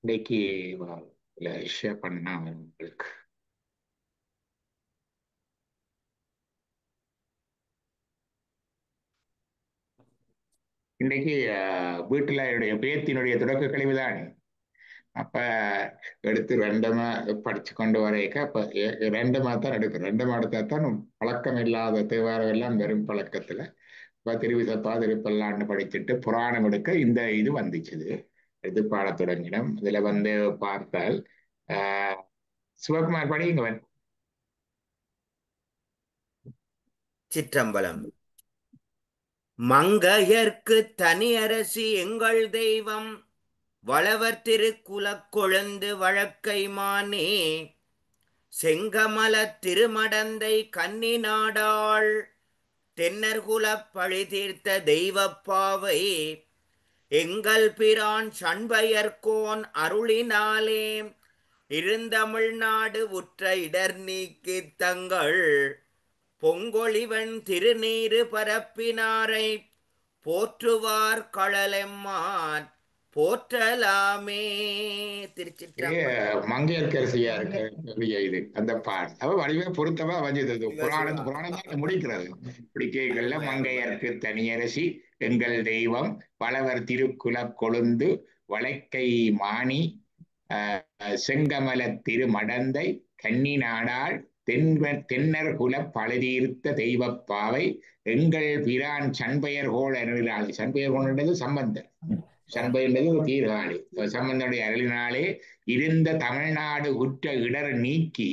இன்னைக்கு ஷேர் பண்ணா உங்களுக்கு இன்னைக்கு வீட்டுல என்னுடைய பேத்தினுடைய தொடக்க கழிவுதான். அப்ப எடுத்து ரெண்டமா படிச்சு கொண்டு வரைக்க அப்ப ரெண்டமா தான் எடுக்கும். ரெண்டமா எடுத்தா தான் பழக்கம் இல்லாத தேவாரம் எல்லாம் வெறும் பழக்கத்துல இப்ப திருவிசப்பா திருப்பல்லான்னு படிச்சுட்டு புராணம் எடுக்க இந்த இது வந்துச்சுது. இது பாடத் தொடங்கினோம். இதுல பார்த்தால் ஆஹ் சிவகுமார் படிங்க. சிற்றம்பலம். மங்கையர்க்குத் தனியரசி எங்கள் தெய்வம் வளவர் திருக்குலக் கொழுந்து வழக்கைமானே செங்கமலத் திருமடந்தை கன்னி நாடாள் தென்னர்குலப் பழிதீர்த்த தெய்வப்பாவை எங்கள் பிரான் சண்பையர்கோன் அருளினாலே இருந்தமிழ்நாடு உற்ற இடர் நீக்கித் தங்கள் பொங்கொழிவன் திருநீறு பரப்பினாரை போற்றுவார் களலெம்மான் போற்றலாமே. திருச்சிற்றம்பலம். மங்கையர்க்கரசியா இருக்க இது அந்த பாடல் அவ வடிவே பொருத்தமா வஞ்சது. சிவ சிவா. புராணம் புராணம் தான் முடிக்கிறது. இப்படி கேட்கல அருமை அருமை. மங்கையர்க்கு தனியரசி எங்கள் தெய்வம் வளவர் திருக்குலக் கொழுந்து வளைக்கை மாணி செங்கமல திருமடந்தை கன்னி நாடாள் தென்னர் குல பழுதீர்த்த தெய்வப்பாவை எங்கள் பிரான் சண்பெயர்கோள் அருளினாள். சண்பெயர்கோள் சம்பந்தர். ஓம். சண்பை ஒரு தீர்காழி சம்பந்தனுடைய அருளினாலே இருந்த தமிழ்நாடு உற்ற இடர் நீக்கி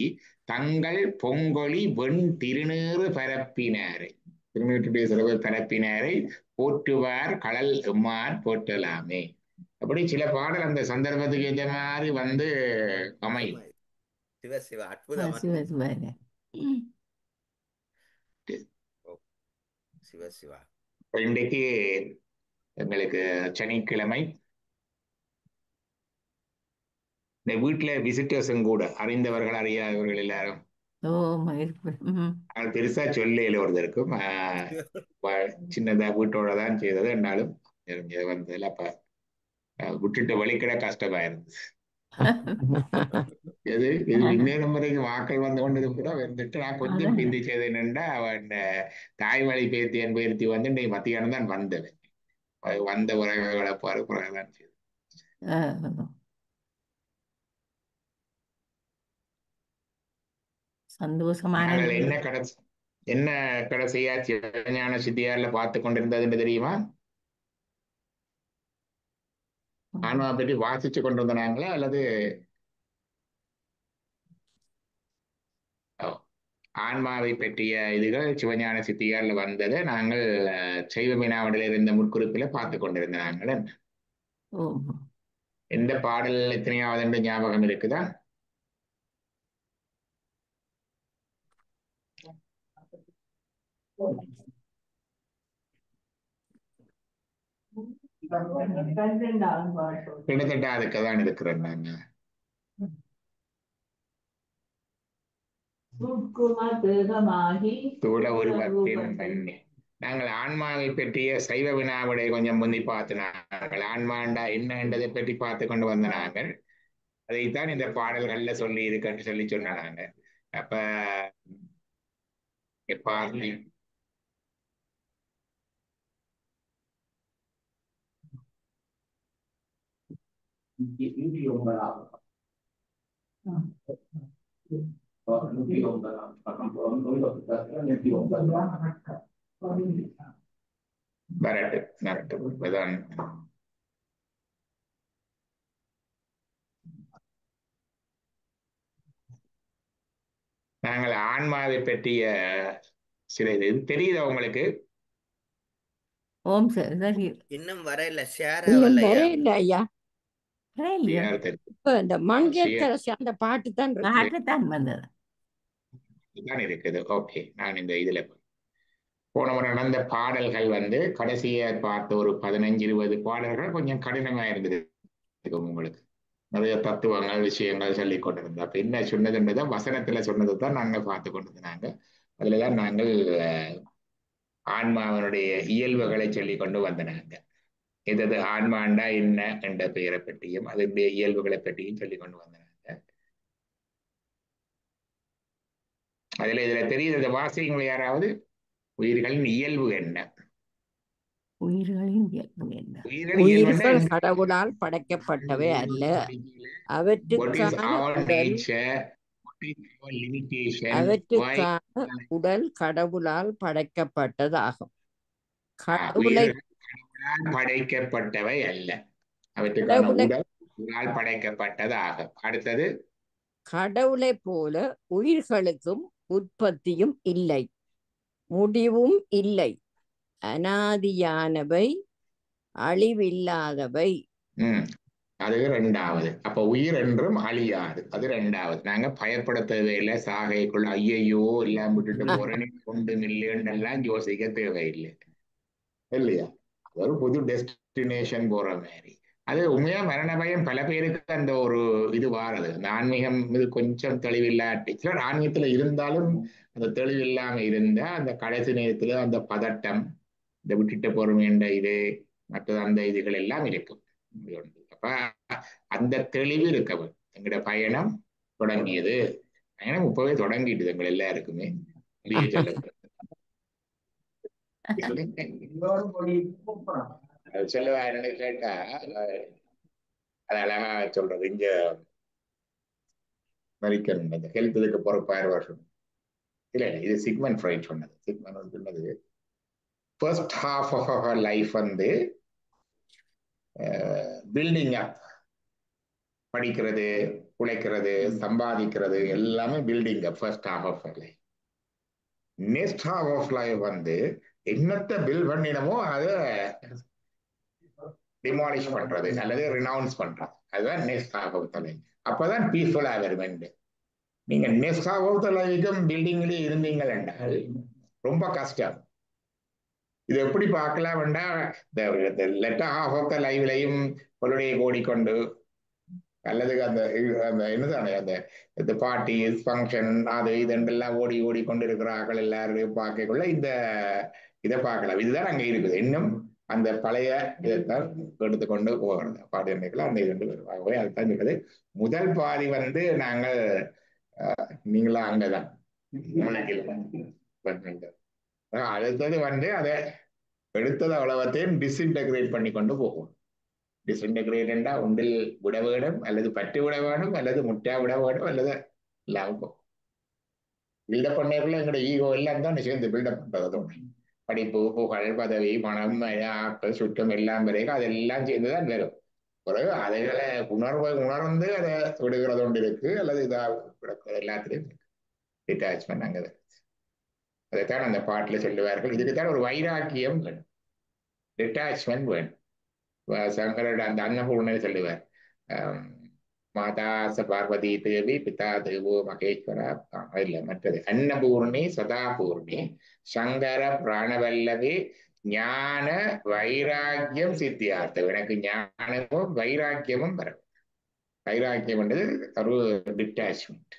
தங்கள் பொங்கொழி வெண் திருநீறு பரப்பினாரை திருநீட்டுடைய சிறப்பு பரப்பினாரை போற்றுவார் களல் எம்மான் போற்றலாமே. அப்படி சில பாடல் அந்த சந்தர்ப்பத்துக்கு ஏற்ற மாதிரி அமையும். அருமை. சிவ சிவ. அற்புதமா. சிவ சிவாய. ஓம். சிவ சிவா. இன்றைக்கு எங்களுக்கு சனிக்கிழமை. இந்த வீட்டுல விசிட்டர்ஸும் கூட அறிந்தவர்கள் அறியாதவர்கள் எல்லாரும் ஓ மகிழ்ச்சி. நாங்கள் பெருசா சொல்லையில ஒருத்தருக்கும் சின்னதா வீட்டோட தான் செய்தது. என்னாலும் வந்ததுல அப்ப விட்டுட்டு வழிக்கிட கஷ்டமா இருந்துச்சு. இது இன்னும் வரைக்கும் வாக்கள் வந்து கொண்டு இருக்கிறோம். வந்துட்டு நான் கொஞ்சம் பிந்தி செய்தேன்டா அவன் தாய்மொழி பேத்தி என் பேர்த்தி வந்து இன்னைக்கு மத்தியானம் தான் வந்தது. வந்த உறவுகளை தான் செய்தது. சந்தோஷமான என்ன கடைசியா சிவஞான சித்தியார்ல பார்த்து கொண்டிருந்ததுன்னு தெரியுமா? ஆன்மா பற்றி வாசிச்சு கொண்டு வந்தாங்களா அல்லது ஆன்மாவை பற்றிய இதுகள் சிவஞான சித்தியார்ல வந்ததை நாங்கள் சைவ மீனாவடில இருந்த முற்குறிப்பில பார்த்து கொண்டிருந்த நாங்கள். எந்த பாடல் எத்தனையாவது ஞாபகம் இருக்குதா? கிட்டத்தட்ட அதுக்குதான் இருக்கிறேன் நாங்க. நாங்கள் ஆன்மாவை பற்றிய சைவ வினாவிடை கொஞ்சம் முந்தி பார்த்து நாங்கள் ஆன்மாண்டா என்னன்றதை பற்றி பார்த்து கொண்டு வந்த நாங்கள் அதைத்தான் இந்த பாடல்கள்ல சொல்லி இருக்குன்னு சொல்லி சொன்னாங்க. அப்ப நாங்கள் ஆன்மாவை பற்றிய சில இது தெரியுதா உங்களுக்கு? ஓம் சார் இன்னும் வரையில ஷேர் வரையில ஐயா. இந்த மங்கையர்க்கரசி அந்த பாட்டு தான் வந்தது இருக்குது. ஓகே, நான் இந்த இதுல போன முறை நடந்த பாடல்கள் கடைசியை பார்த்த ஒரு 15-20 பாடல்கள் கொஞ்சம் கடினமா இருந்தது உங்களுக்கு. நிறைய தத்துவங்கள் விஷயங்கள் சொல்லி கொண்டிருந்தோம். அப்ப என்ன சொன்னதுன்றதை வசனத்துல சொன்னதை தான் நாங்கள் பார்த்து கொண்டிருந்தாங்க. அதுலதான் நாங்கள் ஆன்மாவனுடைய இயல்புகளை சொல்லி கொண்டு வந்தனாங்க. எதது ஆன்மாண்டா என்ன என்ற பெயரை பற்றியும் அதனுடைய இயல்புகளை பற்றியும் சொல்லிக் கொண்டு வந்தாங்க. இதுல தெரியுது வாசிங்க யாராவது உயிர்களின் இயல்பு என்ன? உயிர்களின் இயல்பு என்ன? உயிர்கள் கடவுளால் படைக்கப்பட்டவை அல்ல. அவற்றுக்கான உடல் கடவுளால் படைக்கப்பட்டதாகும். படைக்கப்பட்டவை அல்ல, அவற்றுக்கான உடல் படைக்கப்பட்டதாகும். அடுத்தது, கடவுளை போல உயிர்களுக்கும் உற்பத்தியும் இல்லை, முடிவும் இல்லை, அனாதியானவை, அழிவில்லாதவை. அது ரெண்டாவது. அப்ப உயிர் என்றும் அழியாது, அது ரெண்டாவது. நாங்க பயப்பட தேவையில்லை, சாகைக்குள்ள ஐயையோ எல்லாம் விட்டுட்டு போறேன்னு ஒன்றும் இல்லைன்னு எல்லாம் யோசிக்க தேவையில்லை இல்லையா? அது ஒரு புது டெஸ்டினேஷன் போற மாதிரி. அது உண்மையா மரண பயம் பல பேருக்கு அந்த ஒரு இது வாரது. அந்த ஆன்மீகம் இது கொஞ்சம் தெளிவில்லாட்டி, சிலர் ஆன்மீகத்துல இருந்தாலும் அந்த தெளிவில்லாம இருந்தா அந்த கடைசி நேரத்துல அந்த பதட்டம், இந்த விட்டுட்டு போறோமேன்ற இது, மற்றது அந்த இதுகள் எல்லாம் இருக்கும். அப்ப அந்த தெளிவு இருக்கவன் எங்கட பயணம் தொடங்கியது. பயணம் இப்பவே தொடங்கிட்டு எங்கள் எல்லாருக்குமே சொல்லுவாருன்னு கேட்டா அது அழகா சொல்றது. இங்க அமெரிக்கன் அந்த ஹெல்த் இதுக்கு பொறுப்பா வருஷம் இல்ல இது சிக்மண்ட் ஃப்ரைட் சொன்னது. சிக்மண்ட் சொன்னது first half of our life வந்து பில்டிங் அப், படிக்கிறது, உழைக்கிறது, சம்பாதிக்கிறது எல்லாமே building up first half of life. Next half of life வந்து என்னத்தை பில் பண்ணினமோ அதை டிமாலிஷ் பண்றது அல்லது ரினவுன்ஸ் பண்றது. அதுதான் next half of the life. அப்பதான் பீஸ்ஃபுல்லா வரும். நீங்க நெக்ஸ்ட் ஹாஃப் ஆஃப் த லைஃப்க்கும் பில்டிங்லயே இருந்தீங்கள் என்றால் ரொம்ப கஷ்டம். இது எப்படி பார்க்கலாம் வேண்டாம், இந்த லெட்டர் ஹாஃப் ஆஃப் த லைஃப்லையும் பொருளையை ஓடிக்கொண்டு அல்லது அந்த அந்த என்னதானே அந்த பார்ட்டி ஃபங்க்ஷன் அது இதெல்லாம் ஓடி ஓடி கொண்டு இருக்கிறார்கள் எல்லாரும் பார்க்கக்குள்ள இந்த இதை பார்க்கலாம். இதுதான் அங்க இருக்குது. இன்னும் அந்த பழைய இதைத்தான் எடுத்துக்கொண்டு போகிறது. பாட்டு எண்ணிக்கலாம் அந்த இது வருவாங்க. அதுதான் சொல்றது. முதல் பாதி வந்து நாங்கள் நீங்களா அங்கதான் அடுத்தது வந்து அதை எடுத்தது அவ்வளவத்தையும் டிஸ்இன்டகிரேட் பண்ணி கொண்டு போகும். டிஸ்இன்டகிரேட்டா ஒன்றில் விட வேணும், அல்லது பட்டு விட வேணும், அல்லது முட்டா விட வேணும், அல்லது இல்லாமல் போகும். பில்டப் பண்ணக்குள்ள எங்களோட ஈகோ எல்லாம் தான் சேர்ந்து பில்டப் பண்றது. படிப்பு, புகழ், பதவி, பணம், ஆக்கள், சுற்றம் எல்லாம் வரைக்கும் அதெல்லாம் சேர்ந்துதான் வரும். பிறகு அதைகளை உணர்ந்து அதை விடுகிறது ஒன்று இருக்கு, அல்லது இதா எல்லாத்திலையும் இருக்கு. டிட்டாச்மெண்ட் அங்கே அதைத்தான் அந்த பாட்டுல சொல்லுவார்கள். இதுக்குத்தான் ஒரு வைராக்கியம் வேணும், டிட்டாச்மெண்ட் வேணும். சங்கரோட அந்த அன்னபூர்ணை சொல்லுவார், மாதா பார்வதி தேவி பிதா தேவோ மகேஸ்வரா, இல்ல மற்றது அன்னபூர்ணி சதாபூர்ணி சங்கர பிராணவல்லவி ஞான வைராக்கியம் சித்தியார்த்தம். எனக்கு ஞானமும் வைராக்கியமும் வரும். வைராக்கியம் என்றது ஒரு டிட்டாச்மெண்ட்.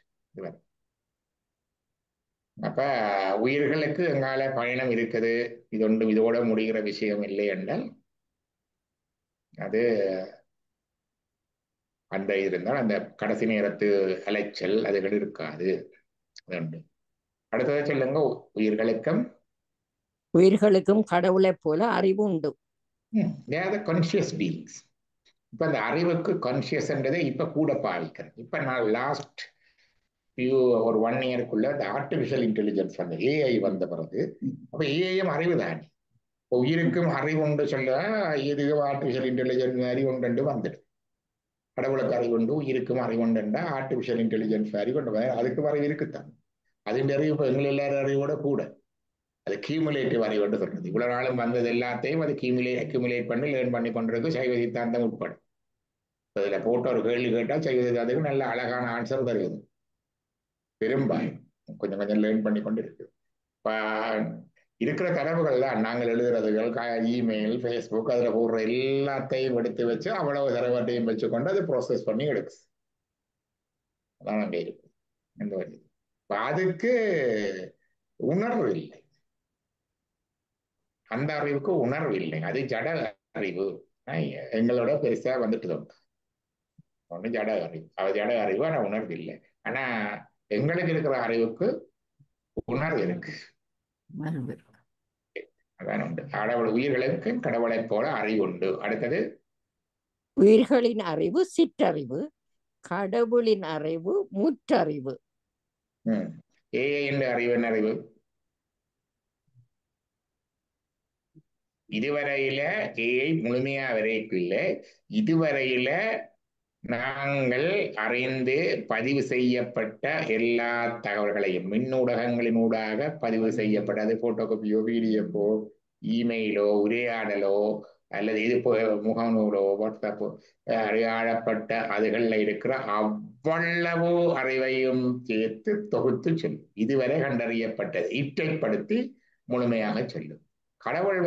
அப்ப உயிர்களுக்கு எங்கால பயணம் இருக்குது, இது ஒன்றும் இதோட முடிகிற விஷயம் இல்லை என்றால் அது அந்த இருந்தால் அந்த கடைசி நேரத்து அலைச்சல் அதுகள் இருக்காது. அடுத்ததை சொல்லுங்க. உயிர்களுக்கும் கடவுளை போல அறிவு உண்டு. Conscious beings. இப்ப அந்த அறிவுக்கு கான்சியஸ்ன்றதை இப்ப கூட பாவிக்கிறேன். இப்ப நான் லாஸ்ட் ஒரு 1 இயருக்குள்ள இந்த ஆர்டிபிஷியல் இன்டெலிஜென்ஸ் அந்த ஏஐ வந்த பிறகு, அப்ப ஏஐயும் அறிவு தானே. உயிருக்கும் அறிவு உண்டு சொல்ல, இதுக்கு ஆர்டிபிஷியல் இன்டெலிஜென்ஸ் அறிவு உண்டு வந்துடும். கடவுளுக்கு அறிவு உண்டு, உயிருக்கும் அறிவு உண்டுண்டா ஆர்டிபிஷியல் இன்டெலிஜென்ஸ் அறிவு கொண்டு அதுக்கு அறிவு இருக்குத்தான். அதுன்ற அறிவு இப்ப எங்கள் எல்லாரும் அறிவோட கூட அது கியூமுலேட்டிவ் அறிவுன்னு சொல்றது. இவ்வளவு நாளும் வந்தது எல்லாத்தையும் அது அக்யூமுலேட் பண்ணி லேர்ன் பண்ணி கொண்டிருக்கு. சைவ சித்தாந்தம் உட்பட அதுல போட்ட ஒரு கேள்வி கேட்டா சைவ சித்தாந்தத்துக்கு நல்ல அழகான ஆன்சர் தருவது. பெரும்பாலும் கொஞ்சம் கொஞ்சம் லேர்ன் பண்ணி கொண்டு இருக்கு. இருக்கிற தரவுகள் தான் நாங்கள் எழுதுறதுகள், இமெயில், ஃபேஸ்புக், அதுல போடுற எல்லாத்தையும் எடுத்து வச்சு அவ்வளவு தரவட்டையும் வச்சுக்கொண்டு அதை ப்ராசஸ் பண்ணி எடுக்கு. அதான் அங்கே இருக்கு. அதுக்கு உணர்வு இல்லை, அந்த அறிவுக்கு உணர்வு இல்லை. அது ஜட அறிவு. எங்களோட பெருசா வந்துட்டு ஒன்றும் ஜட அறிவு அவ ஜட அறிவு ஆனா உணர்வு இல்லை. ஆனா எங்களுக்கு இருக்கிற அறிவுக்கு உணர்வு இருக்கு. மரபு. அதான் உண்டு. கடவுள் உயிர்களுக்கு கடவுளைப் போல அறிவு உண்டு. அடுத்தது உயிர்களின் அறிவு சிற்றறிவு, கடவுளின் அறிவு முற்றறிவு. ஏஐ என்ற அறிவு என்ன அறிவு? இதுவரையில ஏஐ முழுமையா வரைக்கும் இல்லை. இதுவரையில நாங்கள் அறிந்து பதிவு செய்யப்பட்ட எல்லா தகவல்களையும் மின்னூடகங்களினூடாக பதிவு செய்யப்பட்டது போட்டோகாப்பியோ பிடிஎஃபோ இமெயிலோ உரையாடலோ அல்லது இது முகநூலோ வாட்ஸ்அப்போ அறியாடப்பட்ட அதுகளில் இருக்கிற அவ்வளவு அறிவையும் சேர்த்து தொகுத்து சொல்லும். இதுவரை கண்டறியப்பட்டது இற்றைப்படுத்தி முழுமையாக சொல்லும். கடவுள்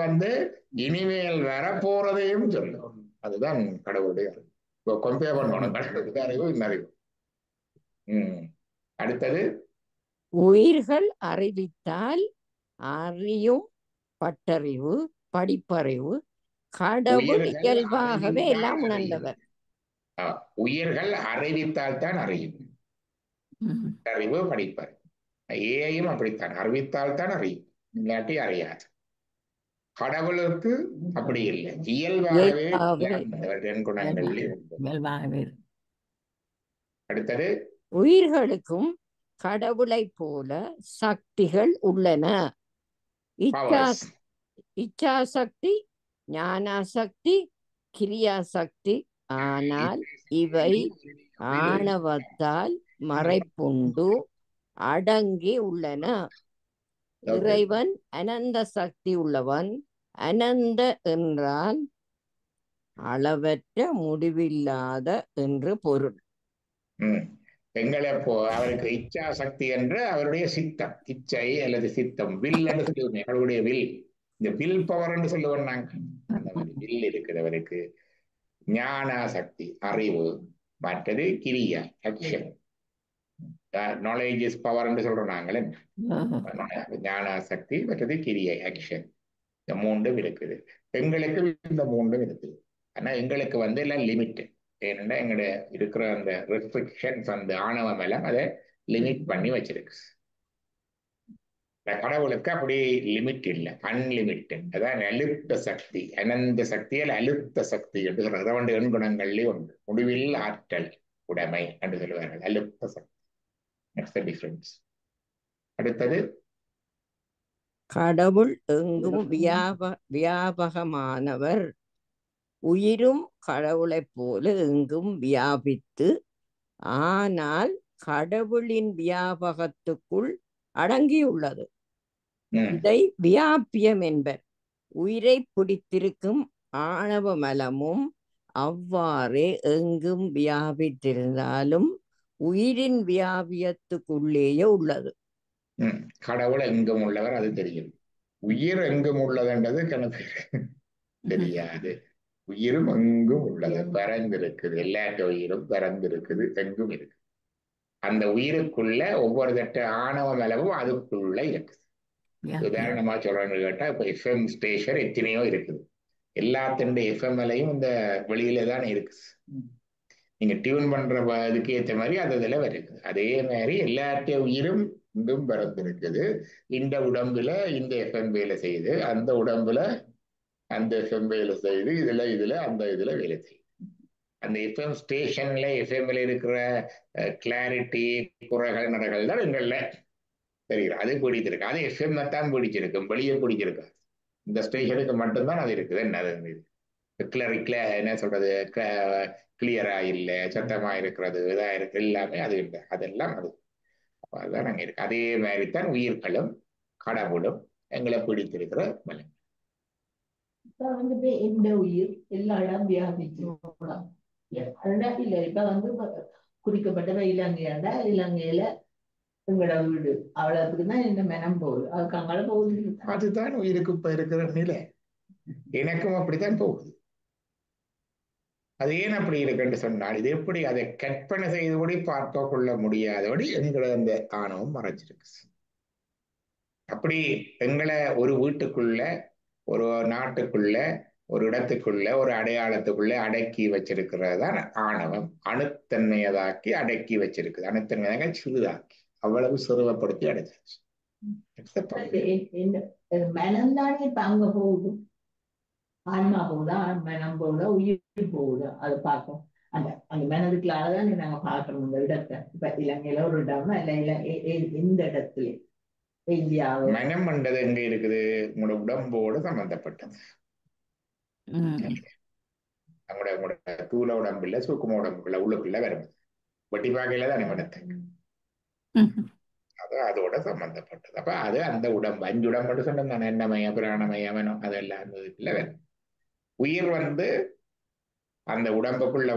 இனிமேல் வரப்போறதையும் சொல்லும். அதுதான் கடவுளுடைய அறிவு. கம்பேர் பண்ணணும் கடவுளுக்கு அறிவு இந்த அறிவு. அடுத்தது உயிர்கள் அறிவித்தால் அறியும் பட்டறிவு படிப்பறிவு. கடவுள் இயல்பாகவே எல்லாம் உணர்ந்தவர். உயிர்கள் அறிவித்தால் தான் அறியும். அறிவு படிப்பறிவு. ஏயும் அப்படித்தான், அறிவித்தால் தான் அறியும், இல்லாட்டி அறியாது. கடவுளுக்கு அப்படி இல்லை, இயல்பாகவே குணங்கள். அடுத்தது உயிர்களுக்கும் கடவுளை போல சக்திகள் உள்ளன. இச்சாசக்தி, ஞானாசக்தி, கிரியாசக்தி. ஆனால் இவை ஆணவத்தால் மறைப்புண்டு அடங்கி உள்ளன. இறைவன் அனந்த சக்தி உள்ளவன். அனந்த என்றால் அளவற்ற முடிவில்லாத என்று பொருள். எங்களை அவருக்கு இச்சா சக்தி என்று அவருடைய சித்தம், இச்சை அல்லது சித்தம், வில் என்று சொல்லுவோம். அவருடைய வில், இந்த வில் பவர் என்று சொல்லுவோம் நாங்க. அந்த மாதிரி வில் இருக்குது அவருக்கு. ஞான சக்தி அறிவு, மற்றது கிரியா ஆக்ஷன். நாலேஜ் இஸ் பவர் என்று சொல்றோம் நாங்களே. ஞான சக்தி மற்றது கிரியை ஆக்ஷன். இந்த மூன்றும் இருக்குது. எங்களுக்கு இந்த மூன்றும் இருக்குது. ஆனா எங்களுக்கு எல்லாம் லிமிட். ஏன்னா எங்களுடைய இருக்கிற அந்த ரெஸ்ட்ரிக்ஷன்ஸ், அந்த ஆணவம் எல்லாம் அதை லிமிட் பண்ணி வச்சிருக்கு. கடவுளுக்கு அப்படி லிமிட் இல்லை, அன்லிமிட்டட். அதான் அழுத்த சக்தி, அனந்த சக்தி அல்ல அழுத்த சக்தி என்று சொல்ற 2 எண்குணங்கள்லயே உண்டு. முடிவில் ஆற்றல் உடைமை என்று சொல்லுவார்கள், அழுத்த சக்தி. டிஃபரன்ஸ். அடுத்தது கடவுள் எங்கும் வியாபகமானவர். உயிரும் கடவுளைப் போல எங்கும் வியாபித்து, ஆனால் கடவுளின் வியாபகத்துக்குள் அடங்கியுள்ளது. இதை வியாபியம் என்பர். உயிரை பிடித்திருக்கும் ஆணவ மலமும் அவ்வாறே எங்கும் வியாபித்திருந்தாலும் உயிரின் வியாபியத்துக்குள்ளேயே உள்ளது. கடவுள் எங்கும் உள்ளவர், அது தெரியும். உயிர் எங்கும் உள்ளதுன்றது கணக்கு தெரியாது. உயிரும் எங்கும் உள்ளது, பறந்திருக்குது. எல்லாத்த உயிரும் பறந்திருக்குது, எங்கும் இருக்கு. அந்த உயிருக்குள்ள ஒவ்வொரு தட்ட ஆணவ மலமும் அதுக்குள்ள இருக்குது. உதாரணமா சொல்றேன்னு கேட்டா, இப்ப எஃப்எம் ஸ்டேஷன் எத்தனையோ இருக்குது. எல்லாத்தினுடைய எஃப்எம் மலையும் இந்த வெளியில தான் இருக்கு. நீங்க டியூன் பண்ற இதுக்கு ஏற்ற மாதிரி அது இதுல வருது. அதே மாதிரி எல்லாத்தைய உயிரும் இங்கும் பறந்திருக்குது. இந்த உடம்புல இந்த எஃப்எம் வேலை செய்யுது, அந்த உடம்புல அந்த எஃப்எம் வேலை செய்யுது, இதுல அந்த இதுல வேலை செய்யுது. அந்த எஃப்எம் ஸ்டேஷன்ல எஃப்எம்ல இருக்கிற கிளாரிட்டி குறைகள் நடகள் தான் எங்கள்ல தெரியும். அது பிடிச்சிருக்கு, அது எஃப்எம் தான் பிடிச்சிருக்கு, வெளியே பிடிச்சிருக்கு. இந்த ஸ்டேஷனுக்கு மட்டும்தான் அது இருக்குது. என்ன என்ன சொல்றது, கிளியரா இல்லை, சத்தமா இருக்கிறது, இதா இருக்கு, எல்லாமே அது இல்லை. அதெல்லாம் அதுதான் அங்க இருக்கு. அதே மாதிரி தான் உயிர்களும் கடவுளும் எங்களை பிடித்திருக்கிற மலை. எந்த உயிர் எல்லா இடம் வியாபிச்சு இல்ல. இப்ப குறிக்கப்பட்ட இலங்கையாண்டா, இலங்கையில எங்களோட வீடு அவ்வளவுக்குதான் இந்த மனம் போகுது, அதுக்கு அங்கால போகுது. அதுதான் உயிருக்கு இப்ப இருக்கிற நிலை. எனக்கும் அப்படித்தான் போகுது. அது ஏன் அப்படி இருக்குன்னு சொன்னால், இது எப்படி அதை கற்பனை செய்தபடி பார்க்க கொள்ள முடியாதபடி எங்களை அந்த ஆணவம் மறைச்சிருக்கு. அப்படி எங்களை ஒரு வீட்டுக்குள்ள ஒரு நாட்டுக்குள்ள ஒரு இடத்துக்குள்ள ஒரு அடையாளத்துக்குள்ள அடக்கி வச்சிருக்கிறது தான் ஆணவம். அணுத்தன்மையதாக்கி அடக்கி வச்சிருக்குது. அணுத்தன்மையாக சிறுதாக்கி அவ்வளவு சிறுவப்படுத்தி அடைச்சாச்சு. மனம்தானே இப்ப அங்க போகுது, ஆன்மா போகுதா, மனம் போகுதா, உயிர் போகுதா, அதை பார்க்கும். அந்த அந்த மனதுக்குள்ளாலதான் நாங்க பார்க்கணும் இந்த இடத்தை. இப்ப இலங்கையில ஒரு இடம்னா இல்ல எந்த இடத்துல இந்தியாவில் மனம் என்றது எங்க இருக்குது? உங்களோட உடம்போடு சம்பந்தப்பட்டது. உங்களோட தூள உடம்புல சூக்கும உடம்புக்குள்ள உள்ளுக்குள்ள வரும். வட்டி பாக்கையில தான் மனத்தை அது அதோட சம்பந்தப்பட்டது. அப்ப அது அந்த உடம்பு 5 உடம்பு சொன்னேன், எண்ணமய பிராணமய மனம் அதெல்லாம் அந்த இதுக்குள்ள வரும். உயிர் அந்த உடம்புக்குள்ள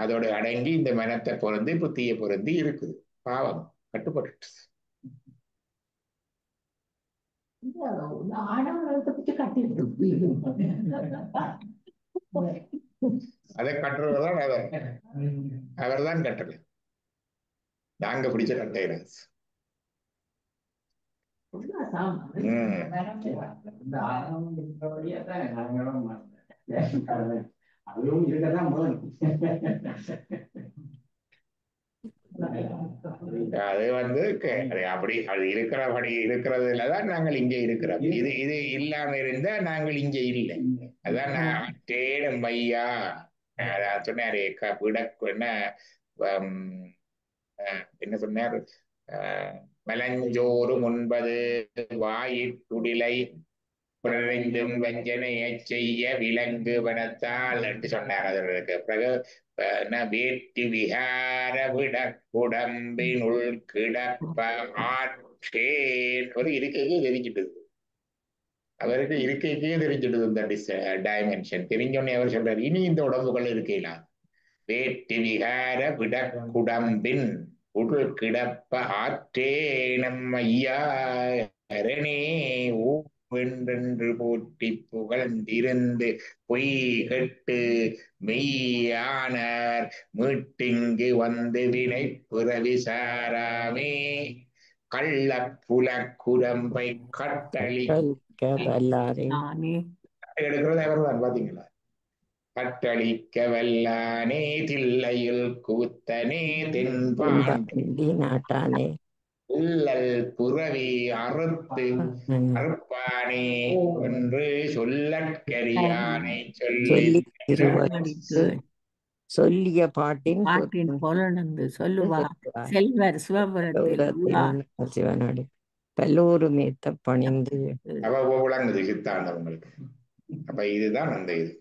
அதோட அடங்கி இந்த மனத்தை பொருந்தி புத்தியை பொருந்தி இருக்குது. பாவம் கட்டுப்பட்டு ஆடவரத்தை பற்றி கட்டிட்டு அதை கட்டுறதுதான் அவர் தான் கட்டல, நாங்க பிடிச்ச கட்டையில. அதுவும் இருக்கதான் அது அப்படி அது இருக்கிறபடி இருக்கிறதுலதான் நாங்கள் இங்க இருக்கிறோம். இது இல்லாம இருந்தா நாங்கள் இங்க இல்லை. அதான் தேடும் மையா சொன்னாரு என்ன சொன்னார்? மலஞ்சோறு முன்பது வாயிட்டுடிலை பிறந்தும் வஞ்சனையை செய்ய விலங்கு வனத்தால் என்று சொன்னார். அதற்கு பிறகு வேட்டி விகார விட உடம்பினுள் கிடப்ப ஆற்றேன் ஒரு இருக்கைக்கே தெரிஞ்சிட்டது. அவருக்கு இருக்கைக்கே தெரிஞ்சிட்டது இந்த டைமென்ஷன். தெரிஞ்சோடனே அவர் சொல்றாரு, இனி இந்த உடம்புகள் இருக்கலாம். வேட்டி விகார விட குடம்பின் உள் கிடப்ப ஆற்றே நம்ம ஐயாரணே வென்றென்று போற்றி புகழ்ந்திருந்து பொய் கெட்டு மெய்யானார் மீட்டிங்கு வந்து வினை புறவி சாராமே கள்ள புல குரம்பை கட்டளி எடுக்கிறது அவர்தான். பாத்தீங்களா? கட்டளிக்க வல்லானே தில்லையில் கூத்தனே தென்பாண்டி நாட்டானே உள்ளல் புறவி அறுப்பானே என்று சொல்லற்கரியானை சொல்லிய பாட்டின் பொருளந்து சொல்லுவார் செல்வர் சிவனாடி பல்லோரும் ஏத்த பணிந்து விளங்குது சித்தாந்தம் உங்களுக்கு. அப்ப இதுதான் அந்த இது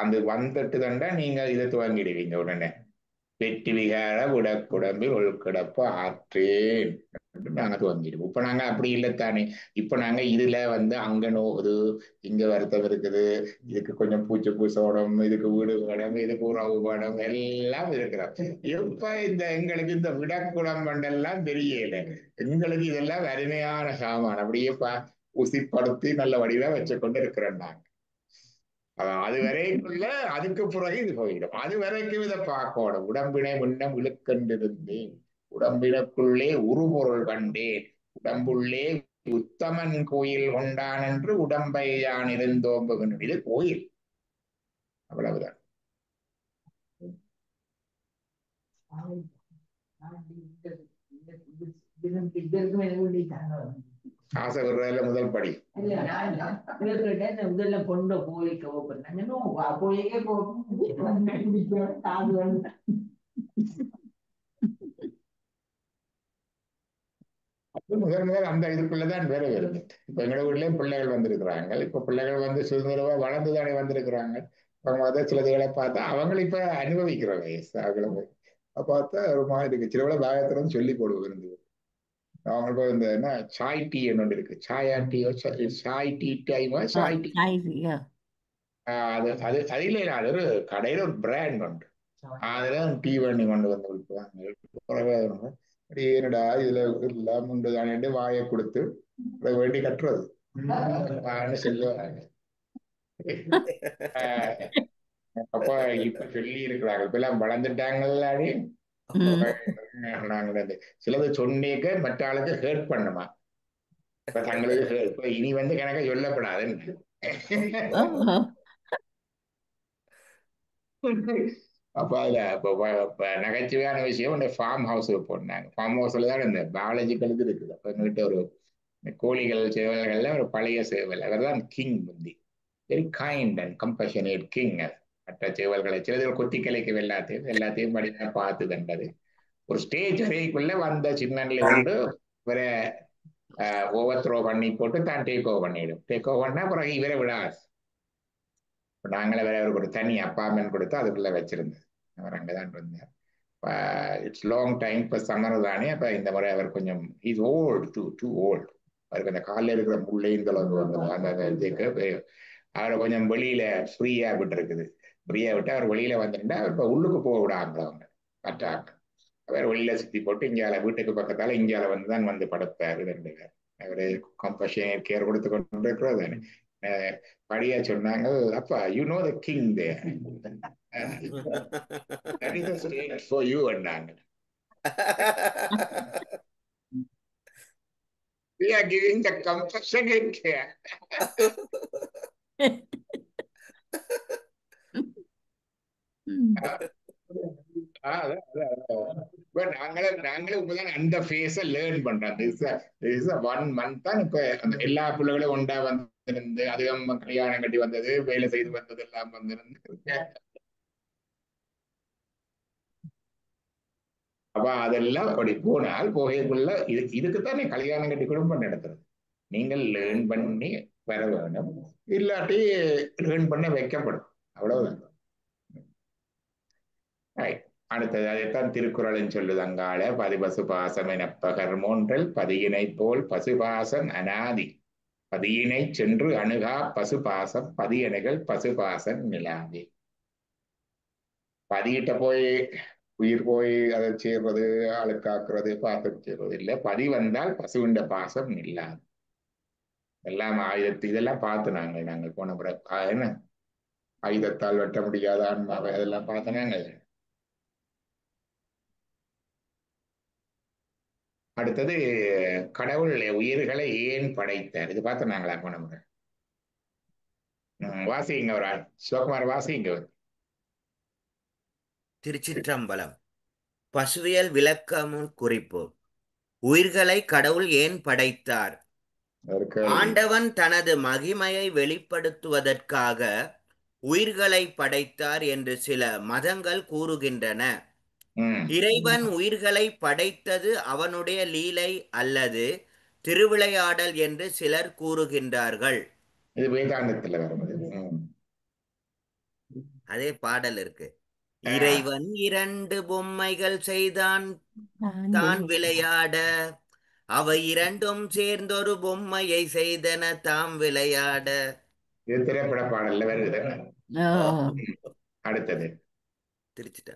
அந்த வந்துட்டு தண்டா நீங்க இதை துவங்கிடுவீங்க உடனே. வெற்றி விகார உடக்குடம்பில் உள்கிடப்ப ஆற்றேன் நாங்க துவங்கிடுவோம். இப்ப நாங்க அப்படி இல்லைத்தானே. இப்ப நாங்க இதுல அங்க நோகுது, இங்க வருத்தம் இருக்குது, இதுக்கு கொஞ்சம் பூச்சி பூசோடம், இதுக்கு வீடு வேணும், இதுக்கு உறவு வேணும், எல்லாம் இருக்கிறோம். இப்ப எங்களுக்கு இந்த விடக்குடம்பெல்லாம் தெரியல. எங்களுக்கு இதெல்லாம் அருமையான சாமான் அப்படியே உசிப்படுத்தி நல்ல வடிவா வச்சு கொண்டு இருக்கிறோம் நாங்க. அது வரைக்குள்ள அதுக்கு பிறகு இது போயிடும். அது வரைக்கும் இதை பார்க்கணும். உடம்பினை முன்னம் இழுக்கண்டிருந்தேன், உடம்பினக்குள்ளே உருபொருள் கண்டேன், உடம்புள்ளே உத்தமன் கோயில் கொண்டான் என்று உடம்பை யான் இருந்தோம்புகின்ற இது கோயில். அவ்வளவுதான். ஆசை விடுறதுல முதல் படி முதல்ல பொண்ணு கோயிலுக்கு கோயிலுக்கே முதல் அந்த இதுக்குள்ளதான் வேற வருது. இப்ப எங்களோட ஊர்லயும் பிள்ளைகள் வந்திருக்கிறாங்க. இப்ப பிள்ளைகள் சுதந்திரமா வளர்ந்துதானே வந்திருக்கிறாங்க. அவங்க சிலதுகளை பார்த்தா அவங்க இப்ப அனுபவிக்கிற வயசு. அவங்கள பார்த்தா ஒரு மாதிரி இருக்கு. சிலவளை பாகத்திரம் சொல்லி போடுவது. அவங்களுக்கு இந்த என்ன சாய் டீ ஒன்று இருக்கு. சாயா டீயோ சாய் டீ டைமோ சாய் டீ அது அது அது இல்லை. அது ஒரு கடையில ஒரு பிராண்ட் உண்டு. அதுல டீ பண்ணி கொண்டு வந்து கொடுப்பாங்க. என்னடா இதுல எல்லாம் உண்டு தானே வாயை கொடுத்து வேண்டி கட்டுறது சொல்லுவாங்க. அப்ப இப்ப சொல்லி இருக்கிறாங்க. இப்ப எல்லாம் வளர்ந்துட்டாங்கல்லாடி. நாங்க சிலது சொன்னேக்க மற்ற ஆளுக்கு ஹேர்ட் பண்ணுமா. இப்ப தங்களுக்கு இப்ப இனி கணக்க சொல்லப்படாதுன்னு அப்ப அதுல இப்ப நகைச்சுவையான விஷயம் இந்த ஃபார்ம் ஹவுஸுக்கு போனாங்க. ஃபார்ம் ஹவுஸ்ல தான் இந்த பயாலஜிக்கல் இது இருக்குது. அப்ப எங்ககிட்ட ஒரு கோழிகள் சேவல்கள்ல ஒரு பழைய சேவல், அவர் தான் கிங் முந்தி. Very kind and compassionate king. மற்ற சேவல்களை சிலது கொத்தி கலைக்கும், எல்லாத்தையும் படியா பார்த்து தண்டது. ஒரு ஸ்டேஜ் வரைக்குள்ள வந்த சின்னன்ல இருந்து இவரை ஓவர் த்ரோ பண்ணி போட்டு தான் டேக் ஓவர் பண்ணிடும். டேக் ஓவர் பண்ணா பிறகு இவரை விடாது. நாங்களே வேற அவருக்கு ஒரு தனி அப்பார்ட்மெண்ட் கொடுத்து அதுக்குள்ள வச்சிருந்தது. அவர் அங்கதான் இருந்தார். It's long time. இப்போ சம்மர் தானே. அப்ப இந்த முறை அவர் கொஞ்சம் இஸ் ஓல்டு, டூ ஓல்டு. அவருக்கு அந்த காலில் இருக்கிற முள்ளையும் தொலைந்து வந்தது. அந்த இதுக்கு அவரை கொஞ்சம் வெளியில ஃப்ரீயா விட்டு இருக்குது. ஃப்ரீயா விட்டு அவர் வெளியில வந்துட்டா அவர் இப்போ உள்ளுக்கு போக விடாங்க அவங்க மற்றாங்க. அவர் வெளியில சுத்தி போட்டு இங்கால வீட்டுக்கு பக்கத்தால இங்கால வந்து தான் வந்து படுப்பாரு. ரெண்டு பேர் அவரு கம்பஷன் கேர் கொடுத்து கொண்டு இருக்கிறது தானே. படியா சொன்னாங்க, அப்பா you know the king there, that is a stage for you அண்ணாங்க. We are giving the compassionate care. நாங்களே இப்பதான் அந்த ஃபேஸ லேர்ன் பண்றோம். ஒன் மந்த் தான் இப்ப எல்லா பிள்ளைகளும் ஒண்டா வந்திருந்து, அதுவும் கல்யாணம் கட்டி வந்தது, வேலை செய்து வந்தது எல்லாம் வந்திருந்து. அப்ப அதெல்லாம் அப்படி போனால் போகைக்குள்ள இதுக்குத்தானே கல்யாணம் கட்டி குடும்பம் நடத்துறது. நீங்கள் லேர்ன் பண்ணி வர வேணும், இல்லாட்டி லேர்ன் பண்ண வைக்கப்படும். அவ்வளவுதான். அடுத்தது அதைத்தான் திருக்குறளும் சொல்லுது. அங்காள பதிபசு பாசம் என பகர் மூன்றல் பதியினை போல் பசுபாசம் அனாதி பதியினை சென்று அணுகா பசுபாசம் பதியணைகள் பசுபாசம் நிலாவே. பதியிட்ட போய் உயிர் போய் அதை சேர்றது, அழுக்காக்குறது, பாசம் சேர்றது இல்லை. பதி வந்தால் பசுவிண்ட பாசம் இல்லாது. எல்லாம் இதெல்லாம் பார்த்து நாங்கள் போன பிறகு என்ன ஆயுதத்தால் வெட்ட முடியாத ஆன்மாவை அதெல்லாம் பார்த்து நாங்கள். அடுத்தது கடவுள் உயிர்களை ஏன் படைத்தார், இது பார்த்து நாங்களா போன முறை. வாசிங்க ஒரு ஆள், சிவகுமார் வாசிங்க. திருச்சிற்றம்பலம். பசுவியல் விளக்கமும் குறிப்பு. உயிர்களை கடவுள் ஏன் படைத்தார்? ஆண்டவன் தனது மகிமையை வெளிப்படுத்துவதற்காக உயிர்களை படைத்தார் என்று சில மதங்கள் கூறுகின்றன. இறைவன் உயிர்களை படைத்தது அவனுடைய லீலை அல்லது திருவிளையாடல் என்று சிலர் கூறுகின்றார்கள். இது வேதாந்தத்துல வருவது. அதே பாடல் இருக்கு. இறைவன் 2 பொம்மைகள் செய்தான் தான் விளையாட, அவை 2ம் சேர்ந்தொரு பொம்மையை செய்தன தாம் விளையாட. இது திரைப்பட பாடல்ல வருது. அடுத்தது திருச்சிட்ட.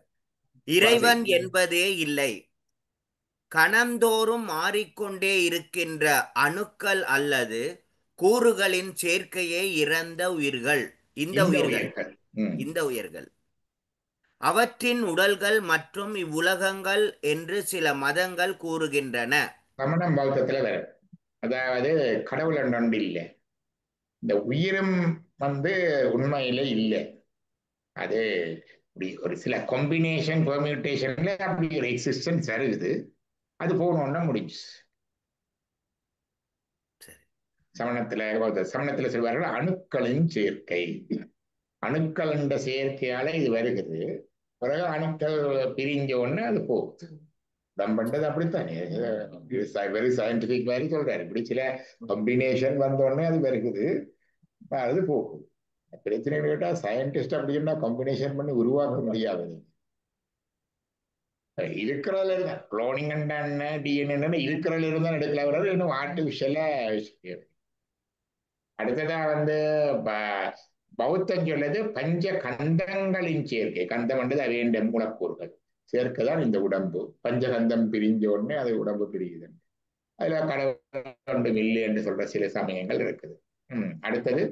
இறைவன் என்பதே இல்லை, கணந்தோறும் மாறிக்கொண்டே இருக்கின்ற அணுக்கள் அல்லது கூறுகளின் சேர்க்கையே இறந்த உயிர்கள். இந்த உயிர்கள் அவற்றின் உடல்கள் மற்றும் இவ்வுலகங்கள் என்று சில மதங்கள் கூறுகின்றன. சமணம் பௌத்தத்துல வேற, அதாவது கடவுள் ஒன்று இல்லை, இந்த உயிரும் உண்மையிலே இல்லை. அது ஒரு சில காம்பினேஷன் பெர்மியூட்டேஷன்ல அப்படி ஒரு எக்ஸிஸ்டன்ஸ் வருது. அது போகணும்னா முடிஞ்சு. சமணத்துல சொல்வார்கள் அணுக்களின் சேர்க்கை. அணுக்கள் என்ற செயற்கையால இது வருகிறது. பிறகு அணுக்கள் பிரிஞ்ச உடனே அது போகுது. பண்றது அப்படித்தானே, வெரி சயின்டிபிக் மாதிரி சொல்றாரு. இப்படி சில காம்பினேஷன் வந்த உடனே அது வருகுது, அது போகுது. பிரச்சனை கேட்டா சயின்டிஸ்ட் அப்படின்னா காம்பினேஷன் பண்ணி உருவாக்க முடியாது. இருக்கிறதுல இருந்தா குளோனிங் என்ன டிஎன்ஏ இருக்கிறதுல இருந்தா எடுக்கல, இன்னும் ஆர்டிபிஷியலா. அடுத்ததா பௌத்தம் சொல்றது பஞ்ச கந்தங்களின் சேர்க்கை. கந்தம் என்றது அவைய மூலக்கூறுகள் சேர்க்கைதான் இந்த உடம்பு. பஞ்சகந்தம் பிரிஞ்ச உடனே அது உடம்பு பிரியுது. அதுல கடவுள் இல்லை என்று சொல்ற சில சமயங்கள் இருக்குது. அடுத்தது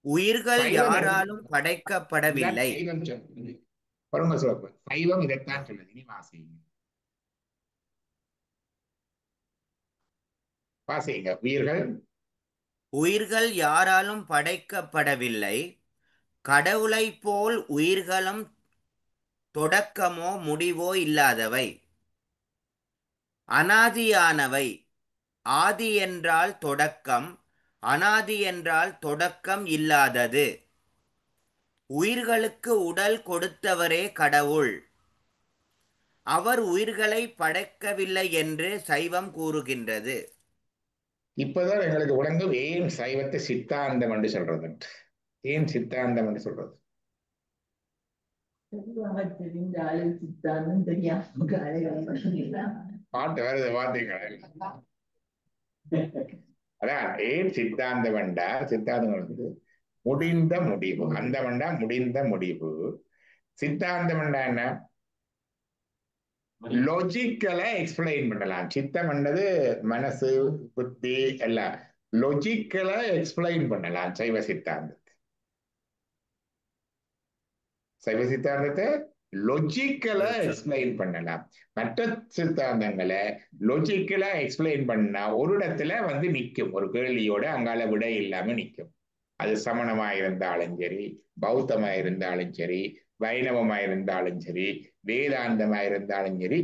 உயிர்கள் யாராலும் படைக்கப்படவில்லை. சைவம் இதைத்தான் சொல்லுது. இனி வாசிங்க. உயிர்கள் யாராலும் படைக்கப்படவில்லை, கடவுளைப் போல் உயிர்களும் தொடக்கமோ முடிவோ இல்லாதவை, அனாதியானவை. ஆதி என்றால் தொடக்கம், அனாதி என்றால் தொடக்கம் இல்லாதது. உயிர்களுக்கு உடல் கொடுத்தவரே கடவுள். அவர் உயிர்களை படைக்கவில்லை என்று சைவம் கூறுகின்றது. இப்பதான் எங்களுக்கு உடங்கும் ஏன் சைவத்தை சித்தாந்தம் என்று சொல்றது. ஏன் சித்தாந்தம் என்று சொல்றது? தெரிந்த ஆளு சித்தாந்தம் தெரியாம பாட்டு வருது பாத்தீங்களா? அதான் ஏன் சித்தாந்தம் வேண்டா, சித்தாந்தம் வந்து முடிந்த முடிவு. அந்த வேண்டா முடிந்த முடிவு. சித்தாந்தம் வேண்டா என்ன? லொஜிக்கலை எக்ஸ்பிளைன் பண்ணலாம். சித்தம் என்றது மனசு, புத்தி எல்லாம். லொஜிக்கலை எக்ஸ்பிளைன் பண்ணலாம் சைவ சித்தாந்தத்தை. சைவ சித்தாந்தத்தை லொஜிக்கலா எக்ஸ்பிளைன் பண்ணலாம். மற்ற சித்தாந்தங்களை லொஜிக்கலா எக்ஸ்பிளைன் பண்ணா ஒரு இடத்துல வந்து நிற்கும், ஒரு கேள்வியோட அங்கால விடை இல்லாம நிற்கும். அது சமணமா இருந்தாலும் சரி, பௌத்தமா இருந்தாலும் சரி, வைணவமா இருந்தாலும் சரி, வேதாந்தமா இருந்தாலும் சரி,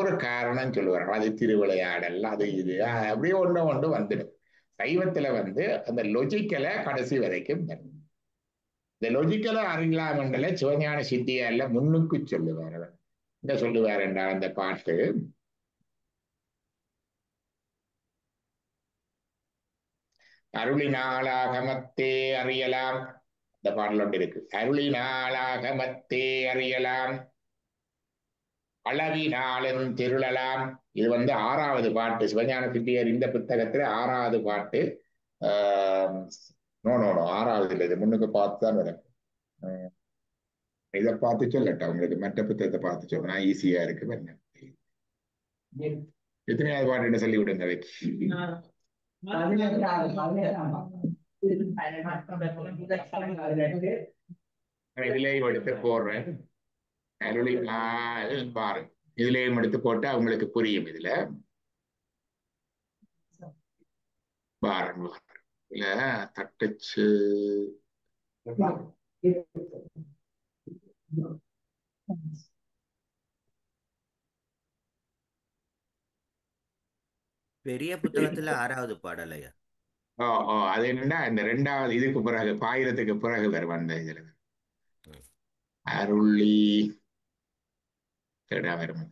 ஒரு காரணம் சொல்லுவார்கள். அது திருவிளையாடல், அது இது அப்படியே ஒன்று வந்துடும். சைவத்துல வந்து அந்த லொஜிக்கலை கடைசி வரைக்கும் தரும். இந்த லொஜிக்கலா அறியலாமண்டல சிவஞான சித்தியால முன்னுக்கு சொல்லுவார். அவர் என்ன சொல்லுவார் என்றால், அந்த பாட்டு அருளினாலாகமத்தே அறியலாம். இந்த பாடல் ஒன்று இருக்கு. அருளினாலாகமத்தே அறியலாம், அளவினாலும் திருளலாம். இது வந்து 6வது பாட்டு. சிவஞான சித்தியார் இந்த புத்தகத்துல 6வது பாட்டு. நோ 6வது இல்லை, இது முன்னுக்கு பார்த்து தான் வரும். இதை பார்த்து சொல்லட்டா உங்களுக்கு? மற்ற புத்தகத்தை பார்த்து சொன்னா ஈஸியா இருக்கு. எத்தனையாவது பாட்டு என்ன சொல்லி விடுங்க வைக்கு. இதுலயும் எடுத்து போடுறேன். பாரு, இதுலயும் எடுத்து போட்டு அவங்களுக்கு புரியும். இதுல பாருங்க, இதுல தட்டச்சு பெரிய புத்தகத்துல 6வது பாடலையா? அது என்னன்னா இந்த 2வது இதுக்கு பிறகு, பாயிரத்துக்கு பிறகு வரும் அந்த இதுல அருளி தேடா வரும்.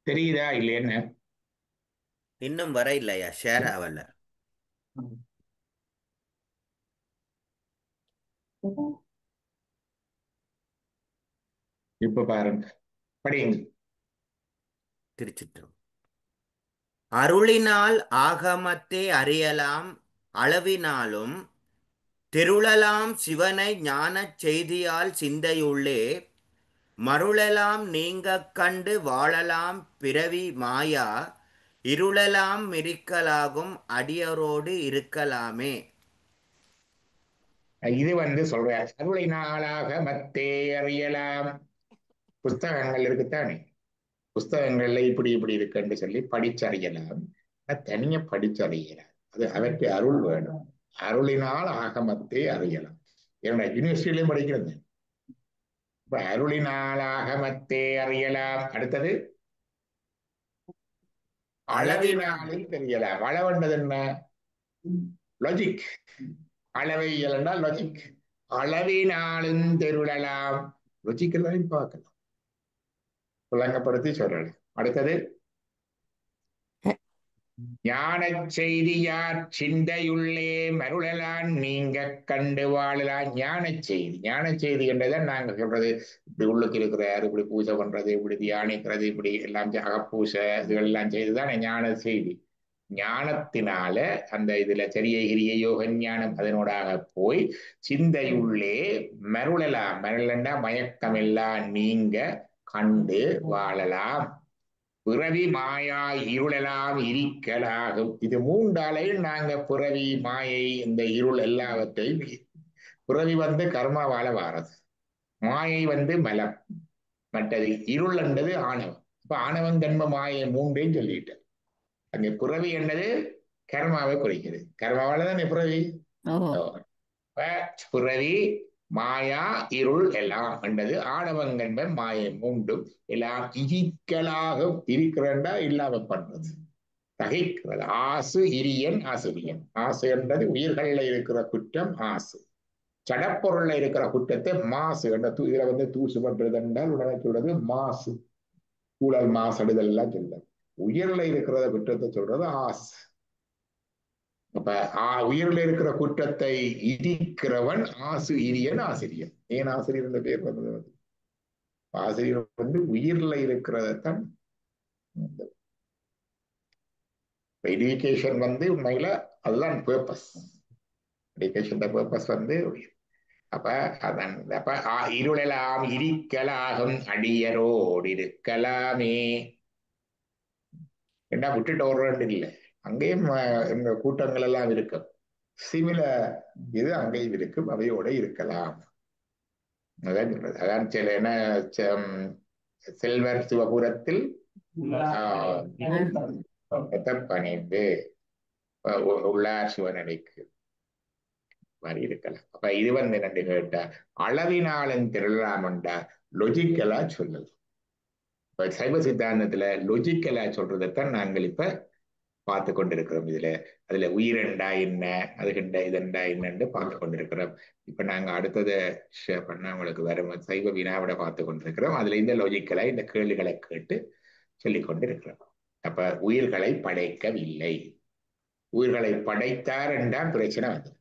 தெரியுதா இல்லையன்னு? இன்னும் வர இல்லையா? ஷேர் ஆகல. இப்ப பாருங்க, படிங்க. திருச்சிட்டு. அருளினால் ஆகமத்தை அறியலாம், அளவினாலும் திருளலாம் சிவனை ஞானச் செய்தியால் சிந்தையுள்ளே, மருளலாம் நீங்கக் கண்டு வாழலாம் பிறவி மாயா, இருளலாம் மிரிக்கலாகும் அடியரோடு இருக்கலாமே. இது வந்து சொல்ற அருளினாலாக மத்தே அறியலாம். புஸ்தகங்கள் இருக்குத்தானே, புஸ்தகங்கள்ல இப்படி இப்படி இருக்குன்னு சொல்லி படிச்சறியலாம். தனியா படிச்சறியலாம். அது அவருக்கு அருள் வேணும். அருளினால் ஆகமத்தை அறியலாம். என்னோட யூனிவர்சிட்டியிலையும் படிக்கிறது. இப்ப அருளினால் ஆகமத்தை அறியலாம். அடுத்தது அளவினாலும் தெரியலாம். அளவுன்றது என்ன? லாஜிக். அளவை என்றால் லாஜிக். அளவினாலும் தெருளலாம். லாஜிக்கெல்லாம் பார்க்கலாம், விளங்கப்படுத்தி சொல்லலாம். அடுத்தது ஞான செய்தியார் சிந்தையுள்ளே மருளலாம் நீங்க கண்டு வாழலாம். ஞான செய்தி, ஞான செய்தி என்றதான் நாங்க சொல்றது. இப்படி உள்ளுக்கு இருக்கிறார், இப்படி பூஜை பண்றது, இப்படி தியானிக்கிறது, இப்படி எல்லாம் அகப்பூசை இதுகள்லாம் செய்துதான் ஞான செய்தி. ஞானத்தினால அந்த இதுல சரியை கிரிய யோக ஞானம் அதனோடாக போய் சிந்தையுள்ளே மருளலாம். மருளண்டா மயக்கமெல்லாம் நீங்க கண்டு வாழலாம். பிறவி மாயா இருளெல்லாம் இருக்கலாகும். இது 3ஆலையும் நாங்க பிறவி மாயை இந்த இருள் எல்லாவற்றையும் பிறவி வந்து கர்மாவால வாரது, மாயை வந்து மலம், மற்றது இருள் என்றது ஆணவம். இப்ப ஆணவம் கண்ம மாயை மூன்றையும் சொல்லிட்டேன். அங்கே பிறவி என்னது கர்மாவை குறிக்கிறது. கர்மாவால தானே பிறவி. ஓ பிறவி மாயா இருள் எல்லாம் என்றது ஆணவங்கண்ப மாயை மூன்றும் எல்லாம் இரிக்கலாக இருக்கிறண்டா இல்லாம பண்றது, தகைக்கிறது. ஆசு இரியன் ஆசிரியன். ஆசு என்றது உயிர்கள்ல இருக்கிற குற்றம் ஆசு. சடப்பொருள்ல இருக்கிற குற்றத்தை மாசு என்ற இதுல வந்து தூசு பண்றது என்றால் உடனே சொல்றது மாசு, ஊழல் மாசடுதல் எல்லாம் சொல்ல. உயிர்ல இருக்கிறத குற்றத்தை சொல்றது ஆசு. அப்ப உயிரில் இருக்கிற குற்றத்தை இடிக்கிறவன் ஆசு இரியன் ஆசிரியர். ஏன் ஆசிரியர் என்ற பெயர் வந்தது? ஆசிரியர் வந்து உயிர்ல இருக்கிறதான். எஜுகேஷன் வந்து உண்மையில அதுதான் பர்பஸ். எஜுகேஷன் பர்பஸ் வந்து உயிர். அப்ப அதான் அப்ப இருளெல்லாம் இருக்கலாகும் அடியரோடு இருக்கலாமே. என்ன விட்டுட்டு ஓடுறது இல்லை, அங்கேயும் எங்க கூட்டங்கள் எல்லாம் இருக்கும். சிமில இது அங்கேயும் இருக்கும், அவையோட இருக்கலாம். அதான் சொல்றது. அதான் சில என்ன செல்வர் சிவபுரத்தில் பணிந்து உள்ளார் சிவனடிக்கு மாதிரி இருக்கலாம். அப்ப இது வந்து என்னன்னு கேட்டா அளவினாலும் திருளாமண்டா லொஜிக்கலா சொல்லுது. இப்ப சைவ சித்தாந்தத்துல லொஜிக்கலா சொல்றதைத்தான் நாங்கள் இப்ப பார்த்து கொண்டிருக்கிறோம். அதுல உயிரெண்டா என்ன, அதுகிட்ட இதெண்டா என்னன்னு பார்த்து கொண்டிருக்கிறோம். இப்ப நாங்க அடுத்ததை ஷேர் பண்ண உங்களுக்கு வரும் சைவ வினாவிட பார்த்து கொண்டிருக்கிறோம். அதுல இந்த லொஜிக்கலா இந்த கேள்விகளை கேட்டு சொல்லிக் கொண்டிருக்கிறோம். அப்ப உயிர்களை படைக்கவில்லை. உயிர்களை படைத்தார் என்றால் பிரச்சனை வந்தது.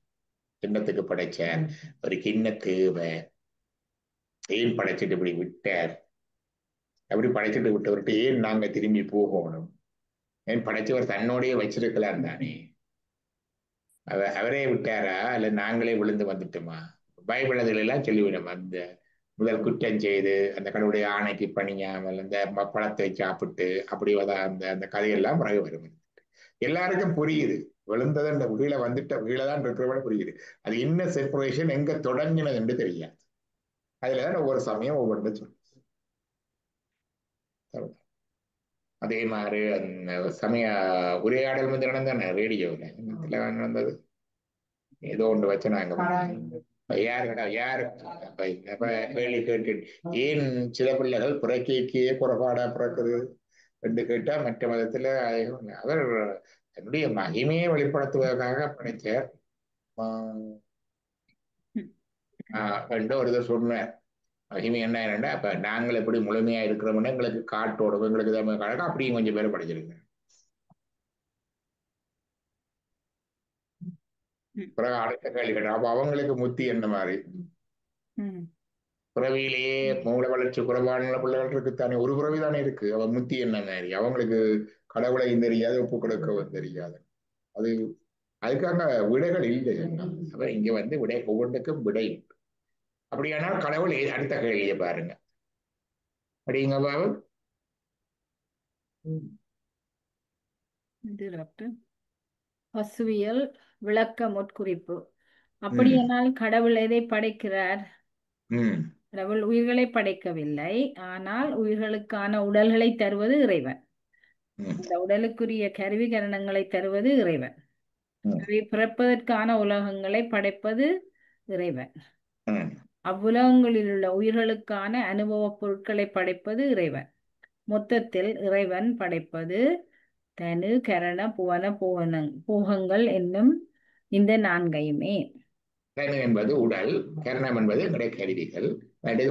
கிண்ணத்துக்கு படைச்சார், ஒரு கிண்ணத்து ஏன் படைச்சிட்டு இப்படி விட்டார், அப்படி படைச்சிட்டு விட்டவர்கிட்ட ஏன் நாங்க திரும்பி போகணும், ஏன் படைச்சவர் தன்னோடையே வச்சிருக்கலாம் தானே, அவரே விட்டாரா இல்ல நாங்களே விழுந்து வந்துட்டோமா? பைபிள் அதுல எல்லாம் சொல்லிவிடும். அந்த முதல் குற்றம் செய்து அந்த கடவுளுடைய ஆணைக்கு பணியாமல் அந்த பழத்தை சாப்பிட்டு அப்படி அந்த அந்த கதையெல்லாம் பிறகு வரும். எல்லாருக்கும் புரியுது, விழுந்தது அந்த வீழ வந்துட்ட வீழதான் இருக்கிறவங்க புரியுது. அது என்ன செப்பரேஷன் எங்க தொடங்கினது என்று தெரியாது. அதுலதான் ஒவ்வொரு சமயம் ஒவ்வொன்று சொல்லு. அதே மாதிரி அந்த சமய உரையாடல் வந்து நடந்தானே ரேடியோவில் வந்தது, ஏதோ ஒன்று வச்சு நாங்க யாரு கேள்வி கேட்டு ஏன் சில பிள்ளைகள் பிறக்கைக்கே குறைபாடா பிறக்குது என்று கேட்டா மற்ற மதத்துல அவர் தன்னுடைய மகிமையை வெளிப்படுத்துவதற்காக படைச்சார் என்று ஒரு இதை சொன்னார். மகிமை என்ன என்னண்டா அப்ப நாங்கள் எப்படி முழுமையா இருக்கிறோம்னா எங்களுக்கு காட்டோடும் எங்களுக்கு தான் கழகம் அப்படியும் கொஞ்சம் பேர் படிச்சிருங்க. பிறகு அடுத்த கேள்வி கேட்டா அப்ப அவங்களுக்கு முத்தி என்ன மாதிரி? பிறவியிலேயே மூல வளர்ச்சி குறைபாடுள்ள பிள்ளைகள் இருக்குத்தானே, ஒரு பிறவி தானே இருக்கு, அவன் முத்தி என்ன மாதிரி? அவங்களுக்கு கடவுளையும் தெரியாது, ஒப்பு கொடுக்கவும் தெரியாது. அது அதுக்காக விடைகள் இல்லை. அப்ப இங்க வந்து விடை ஒவ்வொன்றுக்கும் விடை உண்டு. அப்படியானால் கடவுள் அடுத்த கேள்வியை பாருங்க, அப்படிங்க பாபு. பசுவியல் விளக்க முற்குறிப்பு. அப்படியானால் கடவுள் எதை படைக்கிறார்? கடவுள் உயிர்களை படைக்கவில்லை, ஆனால் உயிர்களுக்கான உடல்களை தருவது இறைவன். அந்த உடலுக்குரிய கருவிகரணங்களை தருவது இறைவன். அவை பிறப்பதற்கான உலகங்களை படைப்பது இறைவன். அவ்வுலகங்களில் உள்ள உயிர்களுக்கான அனுபவ பொருட்களை படைப்பது இறைவன். மொத்தத்தில் இறைவன் படைப்பது தனு கரண புவன போகங்கள் என்னும் இந்த நான்கையுமே. தனு என்பது உடல், கரணம் என்பது எங்களுடைய கருவிகள்,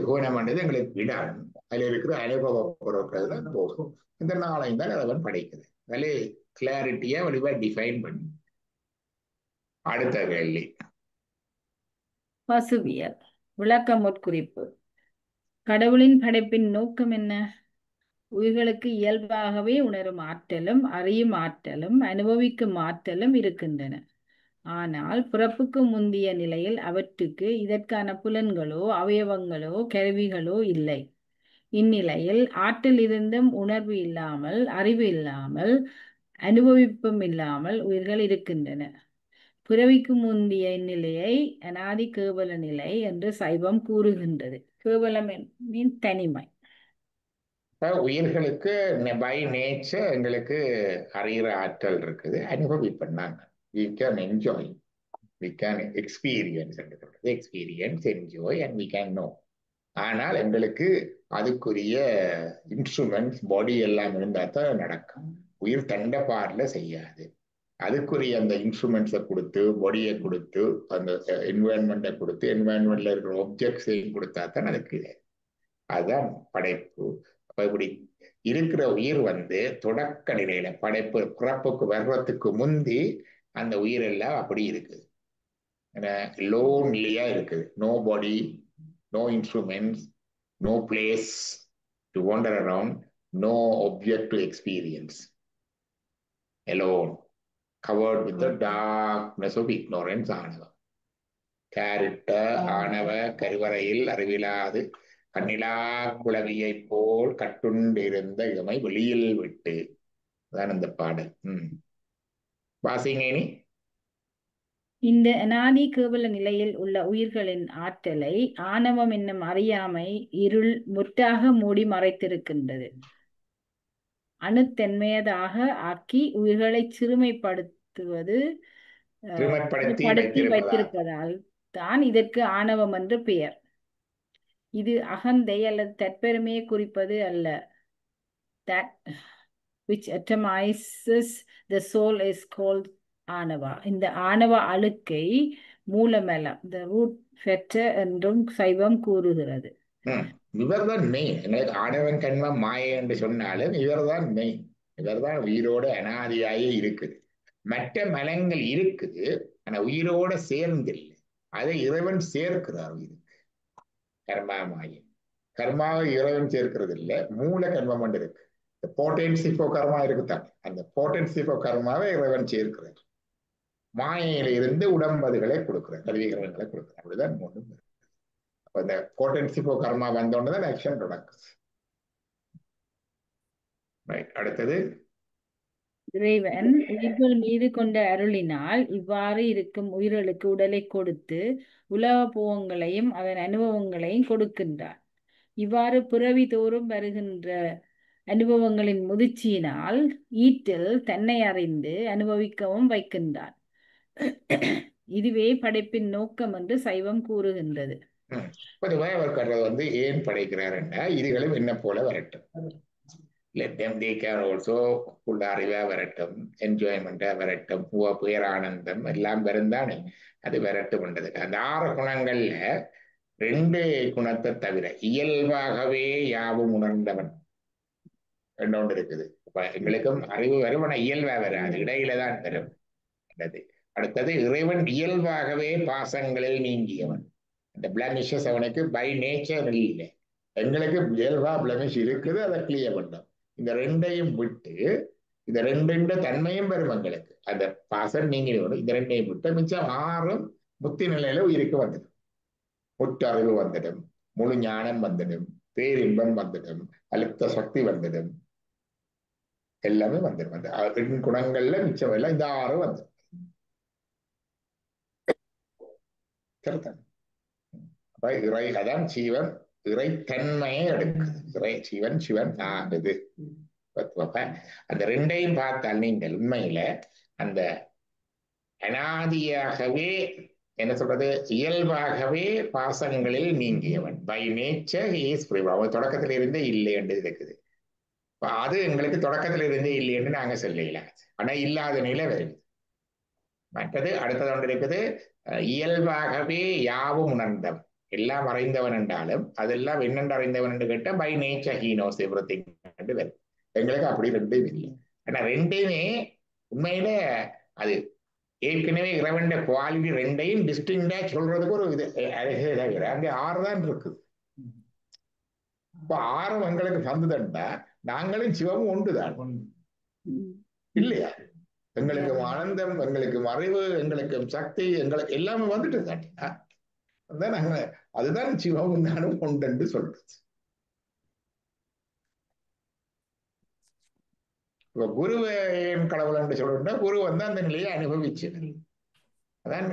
புவனம் என்பது எங்களுக்கு இடம், அதுல இருக்கிற அனுபவ பொருட்கள் தான் போகும். இந்த நாளையும் தான் இறைவன் படைக்குது. அதிலே கிளாரிட்டியா வடிவா டிஃபைன் பண்ணி. அடுத்த கேள்வி பசுவியல் விளக்க முற்குறிப்பு. கடவுளின் படைப்பின் நோக்கம் என்ன? உயிர்களுக்கு இயல்பாகவே உணரும் ஆற்றலும் அறியும் ஆற்றலும் அனுபவிக்கும் ஆற்றலும் இருக்கின்றன. ஆனால் பிறப்புக்கு முந்திய நிலையில் அவற்றுக்கு இதற்கான புலன்களோ அவயவங்களோ கருவிகளோ இல்லை. இந்நிலையில் ஆற்றல் இருந்தும் உணர்வு இல்லாமல், அறிவு இல்லாமல், அனுபவிப்பும் இல்லாமல் உயிர்கள் இருக்கின்றன. பிறவிக்கு முந்திய நிலையை அனாதி கேவல நிலை என்று சைவம் கூறுகின்றது. கேவலம் மீன் தனிமை. உயிர்களுக்கு பை நேச்சர் எங்களுக்கு அறிகிற ஆற்றல் இருக்குது, அனுபவிப்போம் நாங்கள். we can enjoy, we can experience, enjoy and we can know. ஆனால் எங்களுக்கு அதுக்குரிய இன்ஸ்ட்ருமெண்ட்ஸ் பாடி எல்லாம் இருந்தால் தான் நடக்கும். உயிர் தண்ட பார்ல செய்யாது. அதுக்குரிய அந்த இன்ஸ்ட்ருமெண்ட்ஸை கொடுத்து, பாடியை கொடுத்து, அந்த என்வாயன்மெண்ட்டை கொடுத்து, என்வாயன்மெண்ட்ல இருக்கிற ஒப்ஜெக்ட்ஸையும் கொடுத்தா தான் அதுக்கு. அதுதான் படைப்பு. அப்ப இப்படி இருக்கிற உயிர் தொடக்க நிலையில படைப்பு பிறப்புக்கு வர்றதுக்கு முந்தி அந்த உயிர் எல்லாம் அப்படி இருக்குது, லோன்லியா இருக்குது. No body, no instruments, no place to wander around, no object to experience, alone, covered with the darkness of ignorance. ஆணவம் கேரிட்ட ஆணவ கருவறையில் அறிவிலாது கண்ணிலா குளவியை போல் கட்டுண்டிருந்த இமை வெளியில் விட்டு. அதான் அந்த பாடல். வாசிங்க. இந்த அனாதி கேவல நிலையில் உள்ள உயிர்களின் ஆற்றலை ஆணவம் என்னும் அறியாமை இருள் முற்றாக மூடி மறைத்திருக்கின்றது. அணுத்தன்மையதாக ஆக்கி உயிர்களை சிறுமைப்படுத்தி வைத்திருப்பதால் தான் இதற்கு ஆணவம் என்று பெயர். இது அகந்தை அல்லது தற்பெருமையை குறிப்பது அல்ல. That which atomizes the soul is called ஆணவா. இந்த ஆணவ அழுக்கை மூலமலம், the root factor என்றும் சைவம் கூறுகிறது. இவர்தான் மெயின். எங்களுக்கு ஆணவன் கண்மம் மாயை என்று சொன்னாலும் இவர்தான் மெயின். இவர்தான் உயிரோட அனாதியாயே இருக்குது. மற்ற மலங்கள் இருக்குது, ஆனா உயிரோட சேர்ந்தில்லை. அதை இறைவன் சேர்க்கிறார் உயிருக்கு. கர்மா மாயை, கர்மாவை இறைவன் சேர்க்கிறது இல்லை, மூல கர்மம் ஒன்று இருக்கு. போட்டன்சி ஃபார் கர்மா இருக்குதான், அந்த போட்டன்சி ஃபார் கர்மாவை இறைவன் சேர்க்கிறார். மாயையில இருந்து உடம்பதுகளை கொடுக்கிறார், கருவிகளை கொடுக்கிறார். அப்படிதான் மூணு. அப்ப இந்த போட்டன்சி ஃபார் கர்மா வந்தோன்னு ஆக்ஷன் நடக்குது. அடுத்தது, இறைவன் உயிர்கள் மீது கொண்ட அருளினால் இவ்வாறு இருக்கும் உயிர்களுக்கு உடலை கொடுத்து உலக போகங்களையும் அதன் அனுபவங்களையும் கொடுக்கின்றார். இவ்வாறு பிறவி தோறும் வருகின்ற அனுபவங்களின் முதிர்ச்சியினால் ஈட்டில் தன்னை அறிந்து அனுபவிக்கவும் வைக்கின்றார். இதுவே படைப்பின் நோக்கம் என்று சைவம் கூறுகின்றது. பொதுவாக அவர் ஏன் படைக்கிறாருன்னா இதுகளும் என்ன போல வரட்டும், let them, they can also full அறிவா வரட்டும், என்ஜாய்மெண்டா வரட்டும், பேரானந்தம் எல்லாம் வருந்தானே, அது வரட்டும்ன்றது. அந்த 6 குணங்கள்ல 2 குணத்தை தவிர இயல்பாகவே யாவும் உணர்ந்தவன் ஒன்று இருக்குது. எங்களுக்கும் அறிவு வரும், ஆனா இயல்பா வராது, இடையில தான் வரும். அடுத்தது, இறைவன் இயல்பாகவே பாசங்களில் நீங்கியவன். அந்த பிளமிஷஸ் அவனுக்கு பை நேச்சர் இல்லை. எங்களுக்கு இயல்பா பிளமிஷ் இருக்குது, அதை கிளியர் பண்ணோம். இந்த 2ஐயும் விட்டு, இந்த 2 தன்மையும் வரும் எங்களுக்கு. அந்த பாசம் நீங்கினோடு இந்த 2ஐயும் விட்டு மிச்சம் 6 முத்தி நிலையில உயிருக்கு வந்துடும். முற்றறிவு வந்துடும், முழு ஞானம் வந்துடும், பேரின்பம் வந்துடும், அழுத்த சக்தி வந்துடும், எல்லாமே வந்துடும். அந்த 2 குணங்கள்ல மிச்சம் எல்லாம் இந்த 6 வந்துடும். இறை, அதான் ஜீவன் இறைத்தன்மையை எடுக்குது. இறை சிவன், சிவன் ஆகுது. அந்த 2ஐயும் பார்த்தால் நீங்கள் உண்மையில அந்த அனாதியாகவே என்ன சொல்றது, இயல்பாகவே பாசங்களில் நீங்கியவன். By nature is free. அவன் தொடக்கத்தில இருந்தே இல்லை என்று இருக்குது. அது எங்களுக்கு தொடக்கத்தில இருந்தே இல்லை என்று நாங்க சொல்லல, ஆனா இல்லாத நிலை வருது. மற்றது அடுத்தது ஒன்று இருக்குது, இயல்பாகவே யாவும் உணர்ந்தவன், எல்லாம் அறிந்தவன் என்றாலும் அதெல்லாம் என்னென்று அறிந்தவன் என்று கேட்டா by nature he knows everything என்று வரும். எங்களுக்கு அப்படி 2ம் இல்லை. ஆனா 2மே உண்மையில அது ஏற்கனவே இறைவன் குவாலிட்டி 2ஐயும் டிஸ்டிங்டா சொல்றதுக்கு ஒரு இது அங்கே 6 தான் இருக்குது. இப்ப 6 எங்களுக்கு வந்துதண்டா நாங்களும் சிவமும் ஒன்றுதான் இல்லையா? எங்களுக்கு ஆனந்தம், எங்களுக்கு அறிவு, எங்களுக்கு சக்தி, எங்களுக்கு எல்லாமே வந்துட்டு தாட்டினா அதுதான் சிவமும் நானும் ஒன்று சொல்றது. இப்ப குருவின் கடவுள் என்று சொல்றா, குரு அந்த நிலையை அனுபவிச்சு அதான்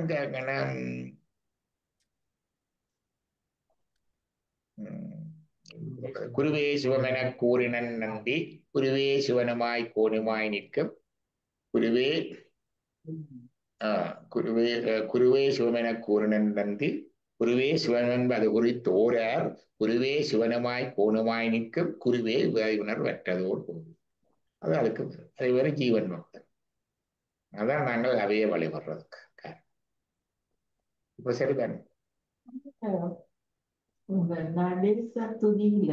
குருவே சிவமென கூறினன் நந்தி குருவே சிவனமாய் கோணுமாய் நிற்கும் குருவே குருவே குருவே சிவமென கூறினன் நந்தி குருவே சிவனென்பது குறித்தோரார் குருவே சிவனமாய் கோணுமாய் நிற்கும் குருவே உணர் வெற்றதோடு போகும். அது அதுக்கு அதை வேறு ஜீவன் பக்தன். அதான் நாங்கள் அவையே வழிபடுறதுக்கு காரணம். இப்ப சரிதானே? இந்த நடேச துதியில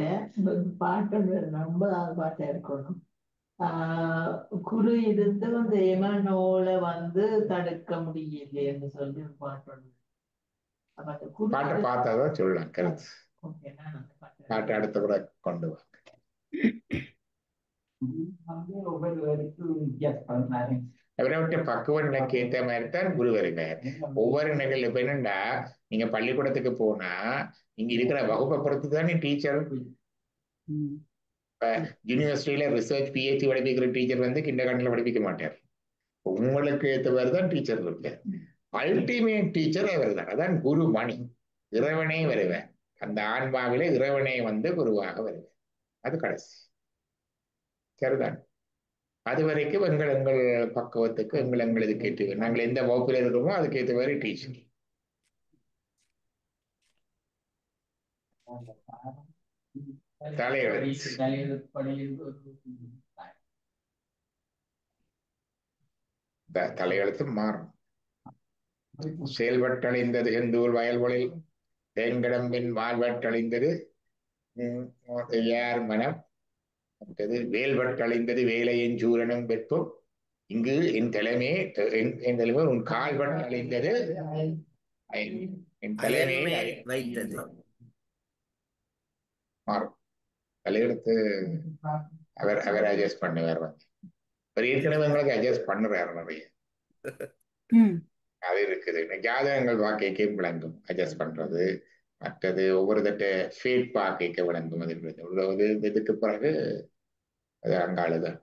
பாட்டு ரொம்ப பாட்டா இருக்கணும். குரு இருந்து அந்த எமனோல வந்து தடுக்க முடியலைன்னு சொல்லி ஒரு பாட்டு ஒண்ணு. அப்ப அந்த குரு பாட்டை பார்த்தாதான் சொல்லலாம் கருத்து. ஓகே, நான் அந்த பாட்டு பாட்டை அடுத்த கூட கொண்டு வா. வந்து ஒவ்வொரு வரைக்கும் வித்தியாசப்படுறாரு. அவரை விட்டு பக்குவனுக்கு ஏற்ற மாதிரி தான் குரு வருவார். ஒவ்வொரு நிகழ்வு இப்ப என்னண்டா, நீங்க பள்ளிக்கூடத்துக்கு போனா இங்க இருக்கிற வகுப்பை பொறுத்து தானே டீச்சர். இப்ப யூனிவர்சிட்டியில ரிசர்ச் பிஹெச்டி படிப்பிக்கிற டீச்சர் வந்து கிண்டர் கார்டன்ல படிப்பிக்க மாட்டார். உங்களுக்கு ஏற்றவாறு தான் டீச்சர் இருப்பார். அல்டிமேட் டீச்சர் அவர் தான். அதான் குரு மணி. இறைவனே வருவேன். அந்த ஆன்மாவில இறைவனே வந்து குருவாக வருவேன். அது கடைசி. சரிதான். அது வரைக்கும் எங்கள் பக்குவத்துக்கு எங்களுக்கு கேட்டு நாங்கள் எந்த வகுப்பில் இருக்கிறோமோ அதுக்கு ஏற்ற மாதிரி டீச்சர். தலையெழுத்து மாறும். செயல்பட்டழிந்தது செந்தூர் வயல்களில் தேன்கிடம்பின் வாழ்வட்டழிந்தது யார் மனம் வேல்வட்டழிந்தது வேலையின் சூரனும் வெற்பும் இங்கு என் தலைமை உன் கால்வட் அழிந்தது என் தலைமையை வைத்தது மாறும். தலையெடுத்து அவர் அட்ஜஸ்ட் பண்ணுவார். வந்து ஏற்கனவே எங்களுக்கு அட்ஜஸ்ட் பண்ணுறாரு நிறைய. அது இருக்குது. ஜாதகங்கள் வாக்கைக்கே விளங்கும் அட்ஜஸ்ட் பண்றது. மற்றது ஒவ்வொரு தட்ட ஃபேட் பாக்கைக்க விளங்கும். அது ஒரு இதுக்கு பிறகு அது அங்காளுதான்.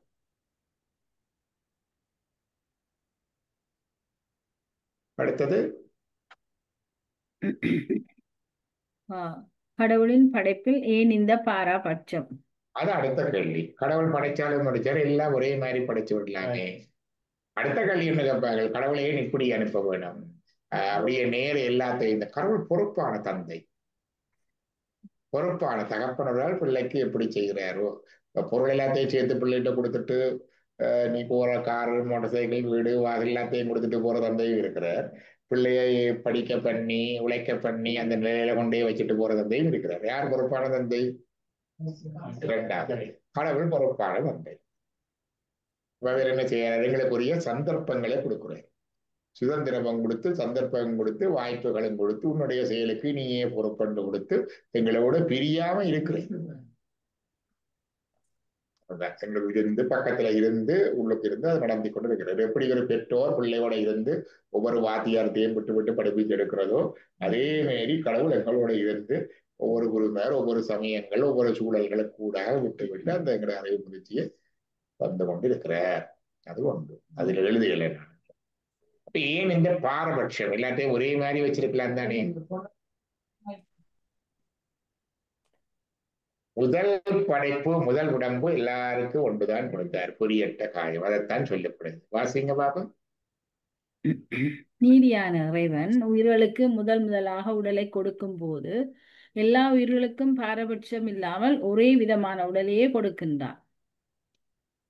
அடுத்தது கடவுளின் படைப்பில் ஏன் இந்த பாராபட்சம்? அது அடுத்த கேள்வி. கடவுள் படைச்சாலும் முடிச்சாலும் எல்லாம் ஒரே மாதிரி படைச்சு விடலாமே. அடுத்த கேள்வி என்ன கேட்பாங்க, கடவுளை ஏன் இப்படி அனுப்ப வேணும்? அப்படியே நேர எல்லாத்தையும் இந்த கடவுள் பொறுப்பான தந்தை, பொறுப்பான தகப்பனரால் பிள்ளைக்கு எப்படி செய்கிறாரோ பொருள் எல்லாத்தையும் சேர்த்து பிள்ளைகிட்ட கொடுத்துட்டு நீ போற காரு மோட்டார் சைக்கிள் வீடு வாசல் எல்லாத்தையும் கொடுத்துட்டு போற தந்தையும் இருக்கிறார். பிள்ளையை படிக்க பண்ணி உழைக்க பண்ணி அந்த நிலையில கொண்டே வச்சுட்டு போற தந்தையும் இருக்கிறார். யார் பொறுப்பான தந்தை? இரண்டாவது கடவுள் பொறுப்பான தந்தை. வேறு என்ன செய்யறாரு? எங்களுக்குரிய சந்தர்ப்பங்களை கொடுக்குறாரு. சுதந்திரம் கொடுத்து சந்தர்ப்பம் கொடுத்து வாய்ப்புகளும் கொடுத்து உன்னுடைய செயலுக்கு நீயே பொறுப்பண்டு கொடுத்து எங்களோட பிரியாம இருக்கிறேன். எங்களுக்கு இருந்து பக்கத்துல இருந்து உள்ளுக்கு இருந்து அது நடந்து கொண்டு இருக்கிறது. எப்படி ஒரு பெற்றோர் பிள்ளையோட இருந்து ஒவ்வொரு வாத்தியாரத்தையும் விட்டு விட்டு படிப்பிச்சு எடுக்கிறதோ அதே மாரி கடவுள் எங்களோட இருந்து ஒவ்வொரு குருமார் ஒவ்வொரு சமயங்கள் ஒவ்வொரு சூழல்களை கூட விட்டு விட்டு அந்த எங்களை அறிவு முயற்சியை தந்து கொண்டு இருக்கிறார். அது ஒன்று. அதுல எழுதுகளை நான் அப்ப ஏன் இந்த பாரபட்சம்? எல்லாத்தையும் ஒரே மாதிரி வச்சிருக்கலாம் தானே. முதல் படைப்பு முதல் உடம்பு எல்லாருக்கும் ஒன்றுதான் கொடுத்தார், பொறியட்ட காயம். அதைத்தான் சொல்லப்படுது. வாசிங்க பாபம். நீதியான இறைவன் உயிர்களுக்கு முதலாக உடலை கொடுக்கும் போது எல்லா உயிர்களுக்கும் பாரபட்சம் இல்லாமல் ஒரே விதமான உடலையே கொடுக்கின்றான்.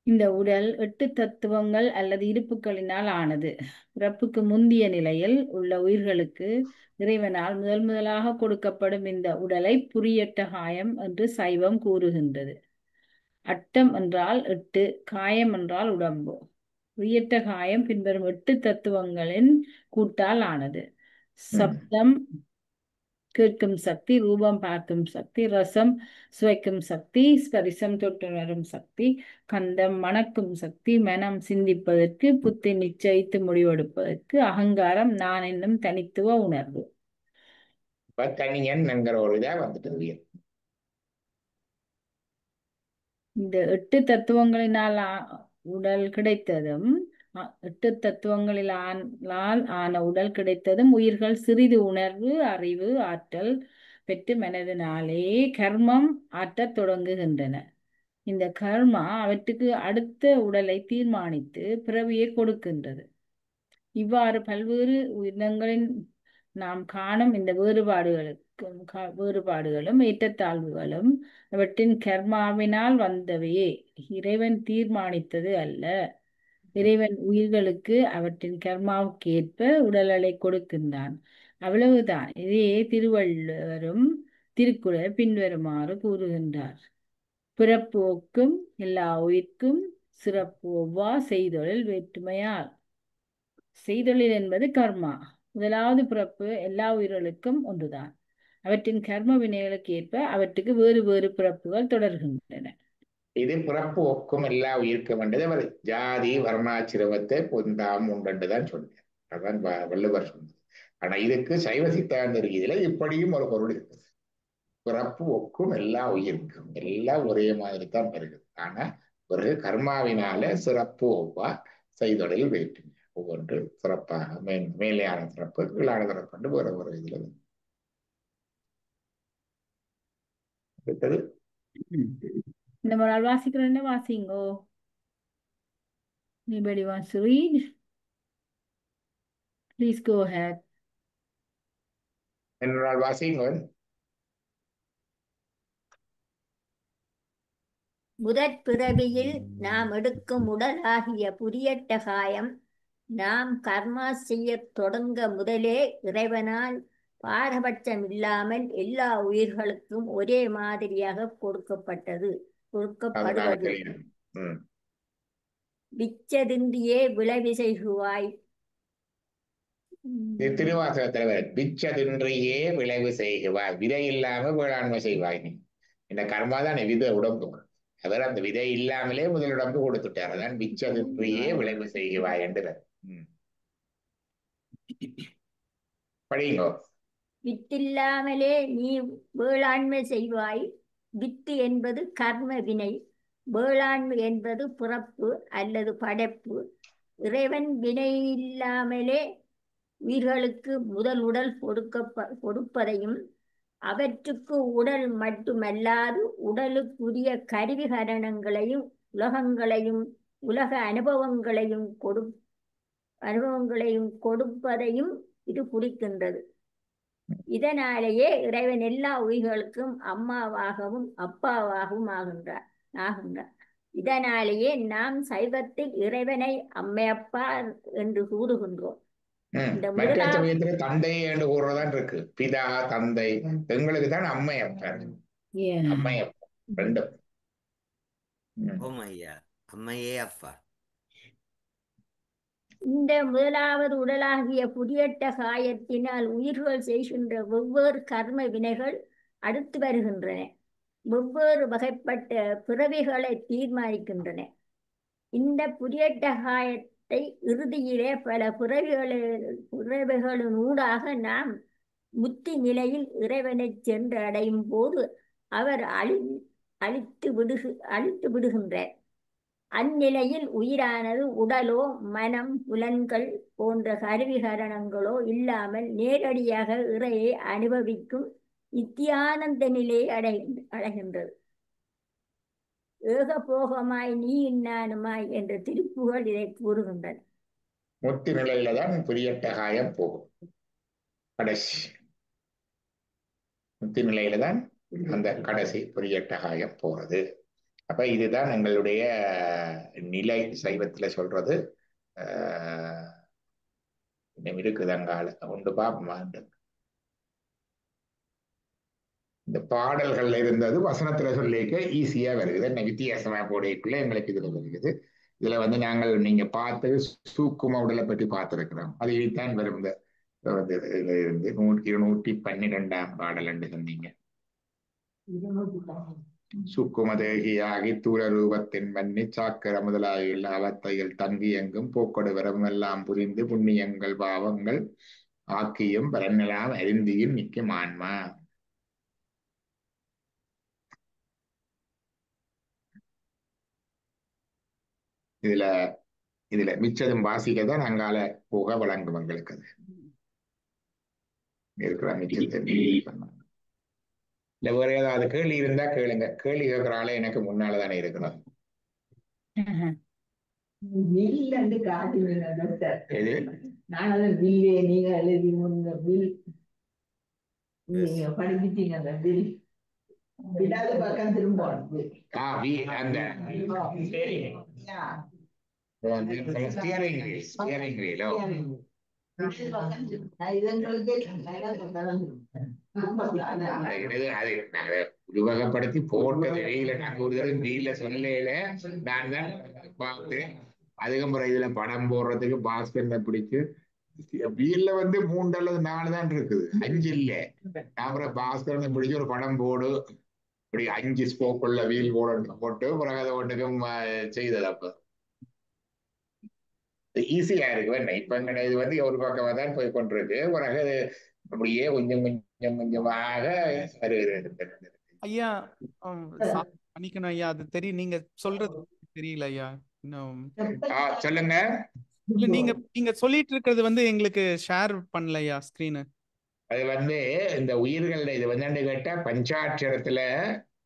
இந்த உடல் 8 தத்துவங்கள் அல்லது இருப்புகளினால் ஆனது. பிறப்புக்கு முந்திய நிலையில் உள்ள உயிர்களுக்கு இறைவனால் முதலாக கொடுக்கப்படும் இந்த உடலை புரியட்ட காயம் என்று சைவம் கூறுகின்றது. அட்டம் என்றால் 8, காயம் என்றால் உடம்பு. புரியட்ட காயம் பின்வரும் 8 தத்துவங்களின் கூட்டால் ஆனது. சப்தம் கேட்கும் சக்தி, ரூபம் பார்க்கும் சக்தி, ரசம் சுவைக்கும் சக்தி, ஸ்பரிசம் தொட்டுணரும் சக்தி, கந்தம் மணக்கும் சக்தி, மனம் சிந்திப்பதற்கு, புத்தி நிச்சயித்து முடிவெடுப்பதற்கு, அகங்காரம் நான் என்னும் தனித்துவ உணர்வு. தனியன் என்கிற ஒரு இதா வந்துட்டு இந்த 8 தத்துவங்களினால் உடல் கிடைத்ததும் எட்டு தத்துவங்களிலால் ஆன உடல் கிடைத்ததும் உயிர்கள் சிறிது உணர்வு, அறிவு, ஆற்றல் பெற்று மனதினாலே கர்மம் ஆற்றத் தொடங்குகின்றன. இந்த கர்மா அவற்றுக்கு அடுத்த உடலை தீர்மானித்து பிறவியை கொடுக்கின்றது. இவ்வாறு பல்வேறு உயிரினங்களின் நாம் காணும் இந்த வேறுபாடுகளும் ஏற்றத்தாழ்வுகளும் அவற்றின் கர்மாவினால் வந்தவையே, இறைவன் தீர்மானித்தது அல்ல. இறைவன் உயிர்களுக்கு அவற்றின் கர்மாவுக்கு ஏற்ப உடல்களை கொடுக்கின்றான், அவ்வளவுதான். இதையே திருவள்ளுவரும் திருக்குறள் பின்வருமாறு கூறுகின்றார்: பிறப்பு ஒக்கும் எல்லா உயிர்க்கும் சிறப்பு ஒவ்வா செய்தொழில் வேற்றுமையால். செய்தொழில் என்பது கர்மா. முதலாவது பிறப்பு எல்லா உயிர்களுக்கும் ஒன்றுதான். அவற்றின் கர்ம வினைகளுக்கு ஏற்ப அவற்றுக்கு வேறு வேறு பிறப்புகள் தொடர்கின்றன. இது பிறப்பு ஒக்கும் எல்லா உயிர்க்கும் என்றது அவர் ஜாதி வர்ணாச்சிரமத்தை பொந்தாம் உண்டென்றுதான் சொன்னார். அதான் வள்ளுவர் சொன்னது. ஆனா இதுக்கு சைவ சித்தாந்த ரீதியில இப்படியும் ஒரு பொருள் இருக்குது. பிறப்பு ஒக்கும் எல்லா உயிர்க்கும், எல்லாம் ஒரே மாதிரி தான் வருகிறது. ஆனா பிறகு கர்மாவினால சிறப்பு ஒவ்வா செய்தொழில் வேற்றுமை, ஒவ்வொன்று சிறப்பாக மேலையான சிறப்பு கீழான சிறப்பு என்று வேற ஒரு இதுல அடுத்தது. இந்த முறை வாசிக்கிறேன்னு வாசிங்கோ. Anybody wants to read? Please go ahead. என்னோட வாசிங்க. முதற்பிறவியில் நாம் எடுக்கும் உடலாகிய புரியட்ட காயம் நாம் கர்மா செய்யத் தொடங்க முதலே இறைவனால் பாரபட்சம் இல்லாமல் எல்லா உயிர்களுக்கும் ஒரே மாதிரியாக கொடுக்கப்படுவது. விச்சதின்றியே விளைவு செய்குவாய். திருவாசகத்துல விச்சதின்றியே விளைவு செய்குவாய், விதை இல்லாம வேளாண்மை செய்வாய். நீ இந்த கர்மா தான் விதை உடம்பு. அவர் அந்த விதை இல்லாமலே முதல் உடம்பு கொடுத்துட்டார். அதான் விச்சதின்றியே விளைவு செய்குவாய் என்று. படிங்கோ. வித்தில்லாமலே நீ வேளாண்மை செய்வாய். வித்து என்பது கர்ம வினை, வேளாண்மை என்பது பிறப்பு அல்லது படைப்பு. இறைவன் வினை இல்லாமலே உயிர்களுக்கு முதல் உடல் கொடுப்பதையும் அவற்றுக்கு உடல் மட்டுமல்லாது உடலுக்குரிய கருவிகரணங்களையும் உலக அனுபவங்களையும் கொடுப்பதையும் இது குறிக்கின்றது. இதனாலேயே இறைவன் எல்லா உயிர்களுக்கும் அம்மாவாகவும் அப்பாவாகவும் ஆகின்றார். இதனாலேயே நாம் சைவத்தில் இறைவனை அம்மையப்பா என்று கூறுகின்றோம். தந்தை என்று கூறுறதான் இருக்கு. பிதா தந்தை, எங்களுக்கு தான் அம்மையப்பா. அம்மையப்பா ரெண்டும். அம்மையே அப்பா. இந்த முதலாவது உடலாகிய புதியட்ட காயத்தினால் உயிர்கள் செய்கின்ற வெவ்வேறு கர்ம வினைகள் அடுத்து வருகின்றன. வெவ்வேறு வகைப்பட்ட பிறவிகளை தீர்மானிக்கின்றன. இந்த புதியட்ட காயத்தை இறுதியிலே பல பிறவிகளினூடாக நாம் முத்தி நிலையில் இறைவனை சென்று அடையும் போது அவர் அழித்து விடுகின்றார். அந்நிலையில் உயிரானது உடலோ மனம் புலன்கள் போன்ற கருவிகரணங்களோ இல்லாமல் நேரடியாக இறையை அனுபவிக்கும் நித்தியானந்த நிலையை அடைகின்றது. ஏகபோகமாய் நீ நானுமாய் என்ற திருப்புகள் இதை கூறுகின்றன. முத்தி நிலையில தான் புரியட்ட காயம் போகும். கடைசி முத்தி நிலையில தான் அந்த கடைசி புரியட்ட காயம் போறது. அப்ப இதுதான் எங்களுடைய நிலை. சைவத்துல சொல்றது இருக்குது. அங்கால ஒன்று பாப்பமா. இந்த பாடல்கள்ல இருந்தது வசனத்துல சொல்லிக்க ஈஸியா வருது. என்ன வித்தியாசமா போடைக்குள்ள எங்களுக்கு இதுல வருகிறது. இதுல நீங்க பார்த்து சூக்கும உடலை பற்றி பார்த்திருக்கிறோம். அது இதுதான் வரும். இதுல இருந்து 212ஆம் பாடல் என்று சொன்னீங்க. சுக்குமதேகியாகி தூர ரூபத்தின் மன்னி சாக்கர முதலாயுள்ள அவத்தையில் தங்கி எங்கும் போக்கொடு வரமெல்லாம் புரிந்து புண்ணியங்கள் பாவங்கள் ஆக்கியும் பரன்னெல்லாம் அறிந்தியும் நிற்கும் ஆன்மா. இதுல இதுல மிச்சதும் வாசிக்க தான் அங்கால போக வழங்கும் எங்களுக்கு அது இருக்கிற மிச்சத்தை இல்ல வேற ஏதாவது கேள்வி இருந்தா கேளுங்க. கேள்வி கேட்கிற ஆளே எனக்கு முன்னாலதானே இருக்கிறோம். வில்லு காட்டுவீங்க டாக்டர். எது நான் அதை வில்லே நீங்க எழுதி முன்ன வில் Yes. நீங்க படிப்பிட்டீங்க அந்த வில் விடாத பக்கம் திரும்ப அந்த ஸ்டியரிங் வீலோ உருவகப்படுத்தி போட்டது வெயில நாங்க ஒரு தடவை வெயில சொல்லல. நான் தான் பார்த்து அதுக்கப்புறம் இதுல படம் போடுறதுக்கு பாஸ்கர் பிடிச்சு வீல்ல வந்து 3 அல்லது 4 தான் இருக்குது, 5 இல்ல. அப்புறம் பாஸ்கரனை பிடிச்சு ஒரு படம் போடு இப்படி 5 ஸ்போக்குள்ள வீல் போட்டு பிறகு அதை ஒன்றுக்கும் செய்தது. அப்ப ஈஸியா இருக்கு வேணா. இப்ப இது வந்து ஒரு பக்கமா தான் போய் கொண்டிருக்கு. பிறகு அப்படியே கொஞ்சம் கொஞ்சம் கொஞ்சமாக ஐயா பண்ணிக்கணும் ஐயா. அது தெரியும், நீங்க சொல்றது தெரியல ஐயா. இன்னும் சொல்லுங்க. இல்ல நீங்க சொல்லிட்டு இருக்கிறது வந்து எங்களுக்கு ஷேர் பண்ணல ஐயா ஸ்கிரீனு. அது வந்து இந்த உயிர்கள் இது வந்து கேட்டா பஞ்சாட்சரத்துல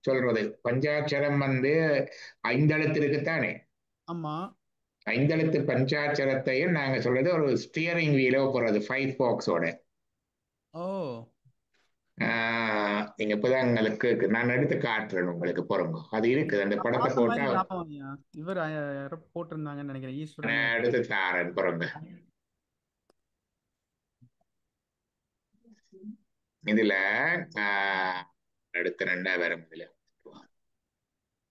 சொல்றது. பஞ்சாட்சரம் வந்து 5 எழுத்து இருக்குத்தானே? ஆமா. 5 எழுத்து பஞ்சாட்சரத்தையும் நாங்க சொல்றது ஒரு ஸ்டியரிங் வீலோ போறது 5 ஸ்போக்ஸோட. ஓ, நீங்க இப்பதான் உங்களுக்கு நான் எடுத்து காட்டுறேன் உங்களுக்கு பொறுங்க. அது இருக்குது அந்த படத்தை போட்டா இவர் யாரோ போட்டிருந்தாங்கன்னு நினைக்கிறேன். ஈஸ்வரன் நான் எடுத்து தாரேன் பொறுங்க. இதுல அடுத்த 2 வரும். இதுல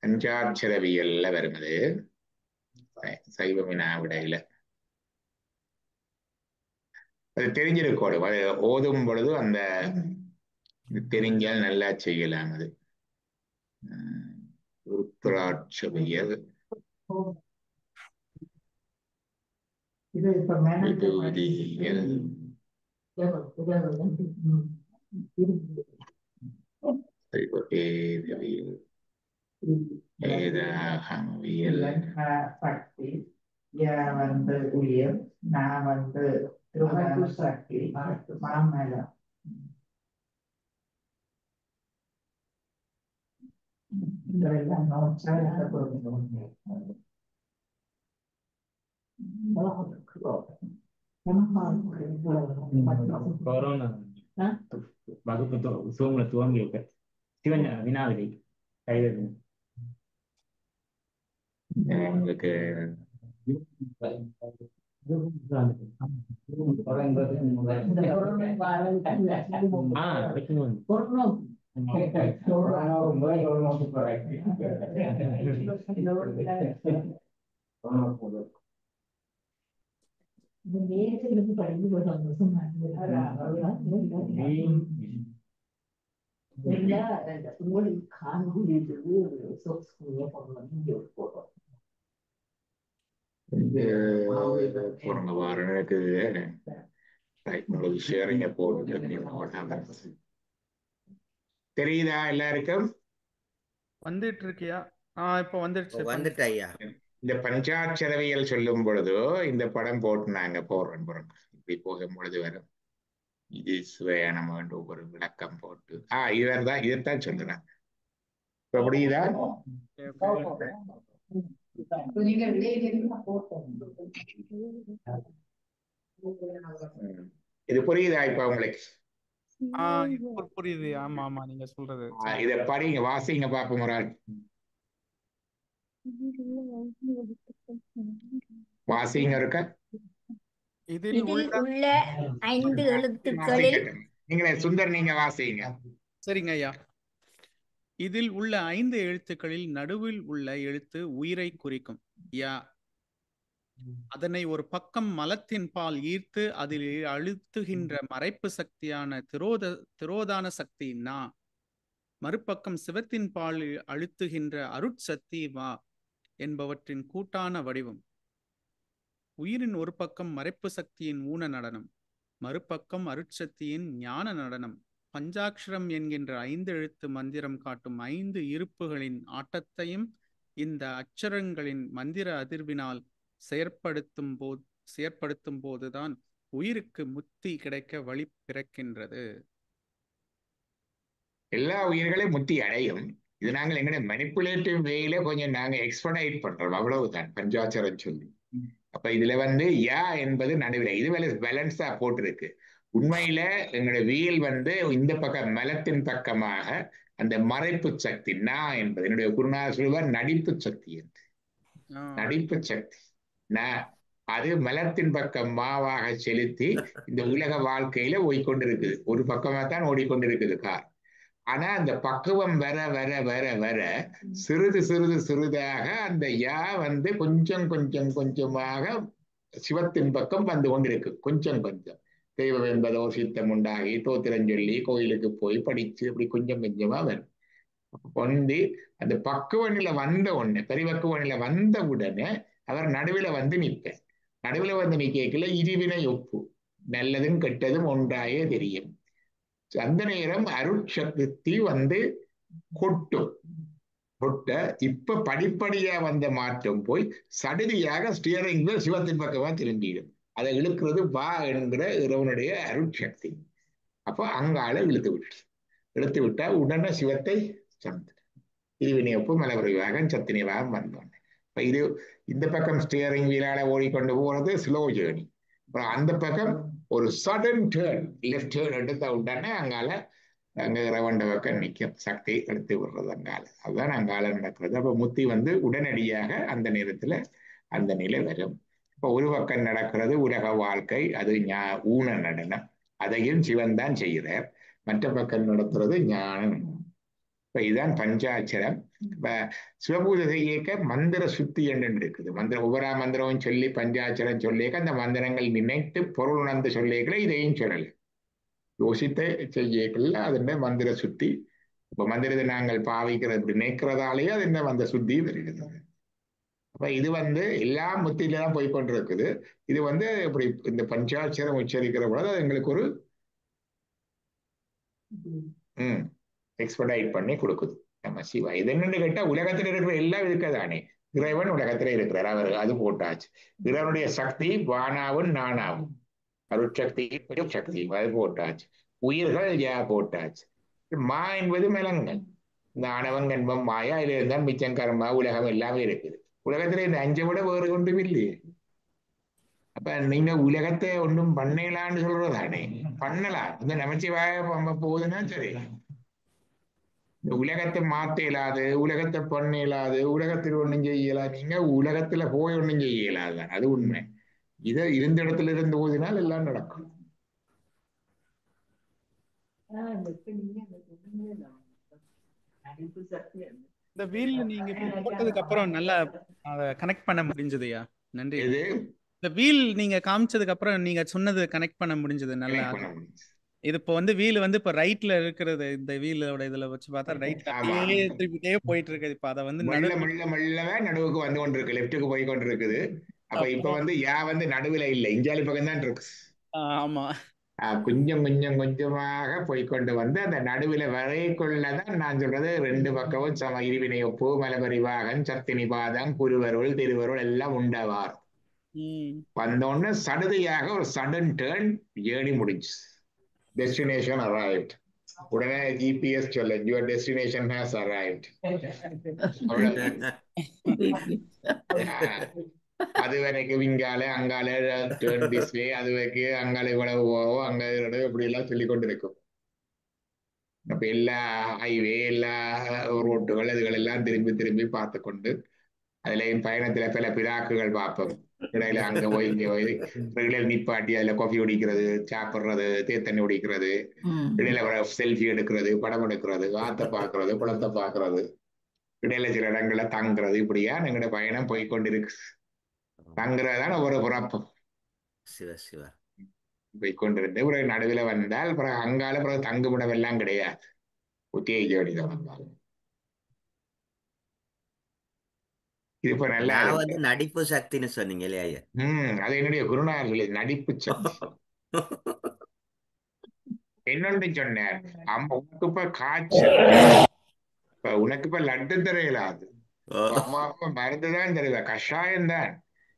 பஞ்சாட்சரவியல்ல வருவது சைவ வினா விடையில அது தெரிஞ்சிருக்கோடும். அது ஓதும் பொழுது அந்த தெரிஞ்சால் நல்லா செய்யலாம். அது உருத்திராட்சவியல் விபூதியியல் வேதவியல் வேதாகமவியல் சக்தி வந்து உயிர், நான் வந்து சக்தி மாமலம். கொரோனா வகுப்பு சூம்ல துவங்கி இருக்க சிவன் வினாவிடை கைது உங்களுக்கு போன வாரம் எனக்கு ஷேரிங்க போட்டு தெரியுதா எல்லாருக்கும்? வந்துட்டு இருக்கியா? இப்ப வந்துட்டு ஐயா. இந்த பஞ்சாட்சரவியல் சொல்லும் பொழுது இந்த படம் போட்டு நாங்க போடுறோம் பாருங்க. இப்படி போகும் பொழுது வரும். இது சுவையான ஒரு விளக்கம் போட்டு இவர் தான் இதைத்தான் சொல்றேன். இப்ப புரியுதா? இது புரியுதா இப்ப உங்களுக்கு? புரியுது. ஆமா ஆமா, நீங்க சொல்றது. இத படிங்க, வாசிங்க பாப்போம் ஒரு ஆள். வாசிங்க இருக்க. இதில் உள்ள 5 எழுத்துக்களில் நீங்களே சுந்தர் நீங்க வாசிங்க. சரிங்க ஐயா. இதில் உள்ள 5 எழுத்துக்களில் நடுவில் உள்ள எழுத்து உயிரை குறிக்கும் யா. அதனை ஒரு பக்கம் மலத்தின் பால் ஈர்த்து அதில் அழுத்துகின்ற மறைப்பு சக்தியான திரோதான சக்தி நா. மறுபக்கம் சிவத்தின் பால் அழுத்துகின்ற அருட்சக்தி வா என்பவற்றின் கூட்டான வடிவம். உயிரின் ஒரு பக்கம் மறைப்பு சக்தியின் ஊன நடனம், மறுபக்கம் அருட்சக்தியின் ஞான நடனம். பஞ்சாட்சரம் என்கின்ற 5 எழுத்து மந்திரம் காட்டும் 5 இருப்புகளின் ஆட்டத்தையும் இந்த அச்சரங்களின் மந்திர அதிர்வினால் செயற்படுத்தும் போதுதான் உயிருக்கு முத்தி கிடைக்க வழி பிறக்கின்றது. எல்லா உயிர்களையும் முத்தி அடையும். இது நாங்கள் எங்களுடைய மனிப்புலேட்டிவ் வேயில கொஞ்சம் நாங்க எக்ஸ்பர்டைட் பண்றோம், அவ்வளவுதான். பஞ்சாட்சரம் சொல்லி அப்ப இதுல யா என்பது நடுவில் இது பேலன்ஸா போட்டிருக்கு. உண்மையில எங்களுடைய வீல் இந்த பக்கம் மலத்தின் பக்கமாக அந்த மறைப்பு சக்தி என்பது என்னுடைய குருநாதர் சொல்லுவார் நடிப்பு சக்தி என்று. நடிப்பு சக்தி அது மலத்தின் பக்கம் மாவாக செலுத்தி இந்த உலக வாழ்க்கையில ஓடிக்கொண்டிருக்குது. ஒரு பக்கமா தான் ஓடிக்கொண்டிருக்குது கார். ஆனா அந்த பக்குவம் வர வர வர வர சிறிது சிறிது சிறிதாக அந்த யா கொஞ்சம் கொஞ்சம் கொஞ்சமாக சிவத்தின் பக்கம் வந்து கொண்டிருக்கு. கொஞ்சம் கொஞ்சம் தெய்வம் என்பதோ சித்தம் உண்டாகி தோத்திரம் சொல்லி கோயிலுக்கு போய் படிச்சு அப்படி கொஞ்சம் கொஞ்சமா வரும். அந்த பக்குவ நிலை வந்த உடனே பரிபக்குவ நிலை வந்த உடனே அவர் நடுவில் நிற்பேன். நடுவில் நிற்கல இருவினை ஒப்பு நல்லதும் கெட்டதும் ஒன்றாயே தெரியும். அந்த நேரம் அருட்சக்தி கொட்டும். கொட்ட இப்ப படிப்படியா வந்த மாற்றம் போய் சடுதியாக ஸ்டியரிங் சிவத்தின் பக்கமா திரும்பிடும். அதை இழுக்கிறது வா என்கிற இறைவனுடைய அருட்சக்தி. அப்போ அங்கால இழுத்து விட்டா உடனே சிவத்தை சமத்து இருவினையொப்பு மலபரிவாகம் சத்தினிவாகம் வந்தோம். இப்ப இந்த பக்கம் ஸ்டியரிங் வீலால ஓடிக்கொண்டு போறது ஸ்லோ ஜேர்னி. அப்புறம் அந்த பக்கம் ஒரு சடன் டேர்ன் லெஃப்ட் டேர்ன் எடுத்த உடனே அங்க இறைவண்ட பக்கம் நிற்கும். சக்தி எடுத்து விடுறது அங்கால. அதுதான் அங்கால நடக்கிறது. அப்ப முத்தி உடனடியாக அந்த நேரத்துல அந்த நிலை வரும். இப்ப ஒரு பக்கம் நடக்கிறது உலக வாழ்க்கை, அது ஊன நடனம், அதையும் சிவன் தான் செய்கிறார். மற்ற பக்கம் நடத்துறது ஞானம். இப்ப இதுதான் பஞ்சாட்சரம். இப்ப சிவபூஜை செய்ய மந்திர சுத்தி என்று இருக்குது. ஒவ்வொரு மந்திரமும் சொல்லி பஞ்சாட்சரம் சொல்லிக்க அந்த மந்திரங்கள் நினைத்து பொருள் உணர்ந்து சொல்லிக்கல இதையும் சொல்லல. யோசித்த செய்யக்கல அதுண்ட மந்திர சுத்தி. இப்ப மந்திரத்தை நாங்கள் பாவிக்கிறது நினைக்கிறதாலேயே அது என்ன மந்திர சுத்தி வருகிறது. அப்ப இது எல்லா முத்தில தான் போய்கொண்டிருக்குது. இது இப்படி இந்த பஞ்சாட்சரம் உச்சரிக்கிற பொழுது அது எங்களுக்கு ஒரு எக்ஸ்பர்டைட் பண்ணி கொடுக்குது. நம்ம சிவா இது என்னன்னு கேட்டா உலகத்துல இருக்கிற எல்லாம் இருக்கதானே. இறைவன் உலகத்துல இருக்கிறார், அவர் அது போட்டாச்சு. இறைவனுடைய சக்தி வானாவும் நானாவும் அருட்சக்தி சக்தி அது போட்டாச்சு. உயிர்கள் போட்டாச்சு. மா என்பது மிளங்கள். இந்த ஆணவம் கண்பம் மாயா இதுல இருந்தா மிச்சம் கர்மா உலகம் எல்லாமே இருக்குது. உலகத்துல இந்த 5 விட வேறு ஒன்றும் இல்லையே. அப்ப நீங்க உலகத்தை ஒன்றும் பண்ணலான்னு சொல்றதானே. பண்ணலாம், இந்த நமச்சிவாய போகுதுன்னா சரி. இந்த உலகத்தை மாத்த இயலாது, உலகத்தை பண்ண இயலாது, உலகத்தில் ஒண்ணும் செய்ய இயலாது. நீங்க உலகத்துல போய் ஒண்ணும் செய்ய இயலாது, அது உண்மை. இதை இருந்த இடத்துல இருந்து ஓதினால் எல்லாம் நடக்கும். இந்த வீல் நீங்க போட்டதுக்கு அப்புறம் நல்லா கனெக்ட் பண்ண முடிஞ்சதுயா. நன்றி. இந்த வீல் நீங்க காமிச்சதுக்கு அப்புறம் நீங்க சொன்னது கனெக்ட் பண்ண முடிஞ்சது நல்லா. இது இப்போ வீல் இப்ப ரைட்ல இருக்கிறது. இந்த வீலோட இதுல வச்சு பார்த்தா ரைட்ல அப்படியே திருப்பிட்டே போயிட்டு இருக்குது. இப்ப அதை மெல்லவே நடுவுக்கு வந்து கொண்டிருக்கு, லெப்டுக்கு போய் கொண்டிருக்குது. அப்ப இப்ப யா நடுவுல இல்ல, இஞ்சாலி பக்கம் தான் இருக்கு. ஆமா, கொஞ்சம் கொஞ்சம் கொஞ்சமாக போய்கொண்டு அந்த நடுவில் வரைக்குள்ளதான் நான் சொல்றது 2 பக்கமும் சம இருவினை ஒப்பு மலபரிவாகன் சத்தினி பாதம் குருவருள் திருவருள் எல்லாம் உண்டவார் வந்தோன்னு சடுதியாக ஒரு சடன் டேர்ன் ஏணி முடிச்சு. Destination arrived. உடனே ஜிபிஎஸ் சொல்ல யுவர் டெஸ்டினேஷன் ஹாஸ் அரைவ்ட். அது வரைக்கும் இங்கால அங்கால டேர்ன் திஸ் வே, அது வரைக்கும் அங்கால இவ்வளவு போவோம், அங்க இப்படி எல்லாம் சொல்லி கொண்டு இருக்கும். அப்ப எல்லா ஹைவே எல்லா ரோட்டுகள் அதுகள் எல்லாம் திரும்பி திரும்பி பார்த்து கொண்டு அதுலயும் பயணத்துல பல பிராக்குகள் பார்ப்போம். இடையில அங்க போய் இங்க போய் ரெகுலர் நிப்பாட்டி அதுல காஃபி குடிக்கிறது, சாப்பிடுறது, தேத்தண்ணி குடிக்கிறது, இடையில செல்ஃபி எடுக்கிறது, படம் எடுக்கிறது, ஆத்த பாக்குறது, குளத்தை பாக்குறது, இடையில சில இடங்கள்ல தங்குறது, இப்படியா எங்களோட பயணம் போய்கொண்டிருக்கு. தங்குறதுதான் ஒரு புறப்பம் போய்கொண்டிருந்து பிறகு நடுவில் வந்தால் பிறகு அங்கால பிறகு தங்குமிடம் எல்லாம் கிடையாது. உத்தியோக வடிதான் வந்தாலும் இது இப்ப நல்லா நடிப்பு சக்தின்னு சொன்னீங்க இல்லையா? அது என்னுடைய குருநாதர்கள் நடிப்பு சக்தி. என்னொன்று சொன்னார், உனக்கு இப்ப காய்ச்சல், உனக்கு இப்ப லட்டு தெரியலாது, அம்மா அப்பா மருந்துதான் தெரியல, கஷாயம் தான்.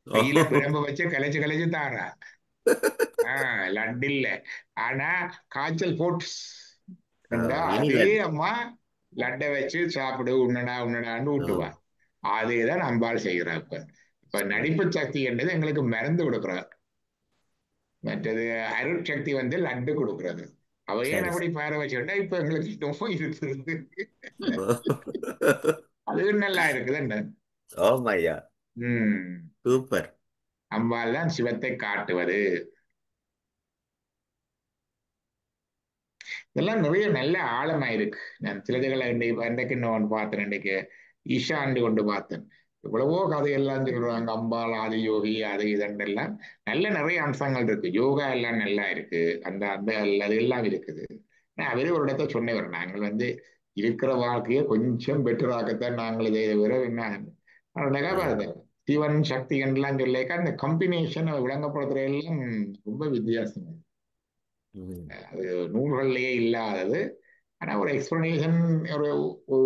கையில பிரம்ப வச்சு கலைச்சு கலைச்சு தாரா. லட்டு இல்ல. ஆனா காய்ச்சல் போட்டு அதே இனிலன். அம்மா லட்டை வச்சு சாப்பிடு, உன்னடா உன்னடான்னு ஊட்டுவா. அதேதான் அம்பாள் செய்கிறா. இப்ப நடிப்பு சக்தி என்றது எங்களுக்கு மருந்து கொடுக்குறார். மற்றது அருட்சக்தி வந்து லட்டு கொடுக்கிறது. அவையே சரி. அப்படி பார வச்சுக்கிட்டா இப்ப எங்களுக்கு நோய் இருக்குது. அது நல்லா இருக்குதுன்னு. ஓமையா, உம் சூப்பர். அம்பாள் தான் சிவத்தை காட்டுவது. இதெல்லாம் நிறைய நல்ல ஆழமா இருக்கு. நான் சிலதுகளை இன்றைக்கு நான் பார்த்தேன். இன்றைக்கு ஈஷாண்டி கொண்டு பார்த்தேன். எவ்வளவோ கதையெல்லாம் சொல்றாங்க, அம்பாள் ஆதியோகி அது இதெல்லாம் நல்ல நிறைய அம்சங்கள் இருக்கு. யோகா எல்லாம் நல்லா இருக்கு. அந்த அந்த அது எல்லாம் இருக்குது. ஆனா அவரே ஒரு இடத்த சொன்னவர், நாங்கள் வந்து இருக்கிற வாழ்க்கையை கொஞ்சம் பெட்டராகத்தான் நாங்கள் இதை விட என்ன சிவன் சக்தி என்றெல்லாம் சொல்லிக்க அந்த கம்பினேஷன் விளங்கப்படுத்துற எல்லாம் ரொம்ப வித்தியாசம். அது நூல்கள்லயே இல்லாதது. ஆனா ஒரு எக்ஸ்பிளனேஷன் ஒரு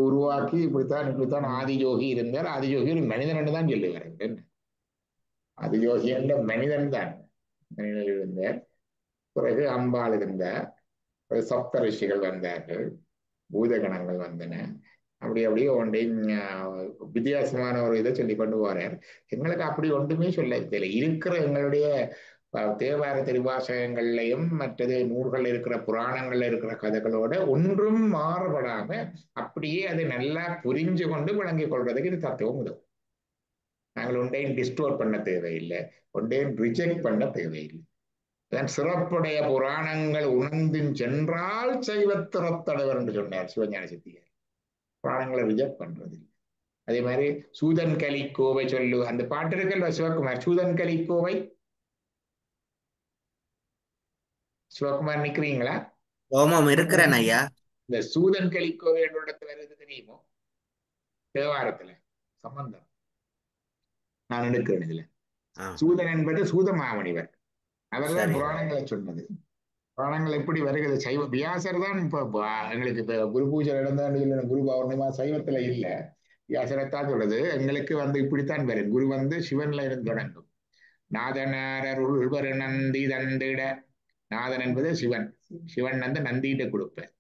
உருவாக்கி இப்படித்தான் ஆதியோகி இருந்தார். ஆதியோகி ஒரு மனிதன் தான் சொல்லுவார். ஆதியோகி என்ற மனிதன் தான் மனிதன் இருந்தார். பிறகு அம்பாள் இருந்தார். சப்த ரிஷிகள் வந்தார்கள். பூதகணங்கள் வந்தன. அப்படியே ஒன்றையும் வித்தியாசமான ஒரு இதை சொல்லி கொண்டு போறார். எங்களுக்கு அப்படி ஒன்றுமே சொல்ல தெரியல. இருக்கிற எங்களுடைய தேவார திருவாசகங்கள்லையும் மற்றது நூல்கள் இருக்கிற புராணங்கள்ல இருக்கிற கதைகளோட ஒன்றும் மாறுபடாம அப்படியே அதை நல்லா புரிஞ்சு கொண்டு விளங்கிக் கொள்றதுக்கு இது தத்துவம் உதவும். நாங்கள் ஒன்றையும் டிஸ்டோர் பண்ண தேவையில்லை, ஒன்றையும் ரிஜெக்ட் பண்ண தேவையில்லை. சிறப்புடைய புராணங்கள் உணர்ந்து சென்றால் சைவத்திறத்தடைவர் என்று சொன்னார் சிவஞான சித்தியார். புராணங்களை ரிஜெக்ட் பண்றது. அதே மாதிரி சூதன் கலி கோவை சொல்லு அந்த பாட்டு இருக்கல்ல சிவகுமார், சூதன் கலி கோவை. சிவகுமார் நிக்கிறீங்களா? ஓமம் இருக்கிறேன் ஐயா. இந்த சூதன் கலி கோவை என்ற இடத்துல வருது தெரியுமோ? தேவாரத்துல சம்பந்தம் நான் எடுக்கிறேன். இதுல சூதன் என்பது சூதமாமணிவர். அவர்தான் புராணங்களை சொன்னது. புராணங்கள் எப்படி வருகிறது? சைவ வியாசர் தான் இப்ப எங்களுக்கு இப்ப குரு பூஜை நடந்தாண்டு இல்லை, குரு பௌர்ணமா சைவத்துல இல்ல, வியாசரைத்தான் சொல்றது. எங்களுக்கு வந்து இப்படித்தான் வரும். குரு வந்து சிவன்ல இருந்து தொடங்கும். நாதனாரர் உள்வர் நந்தி தந்திட. நாதன் என்பது சிவன். சிவன் வந்து நந்தியிட்ட கொடுப்பேன்.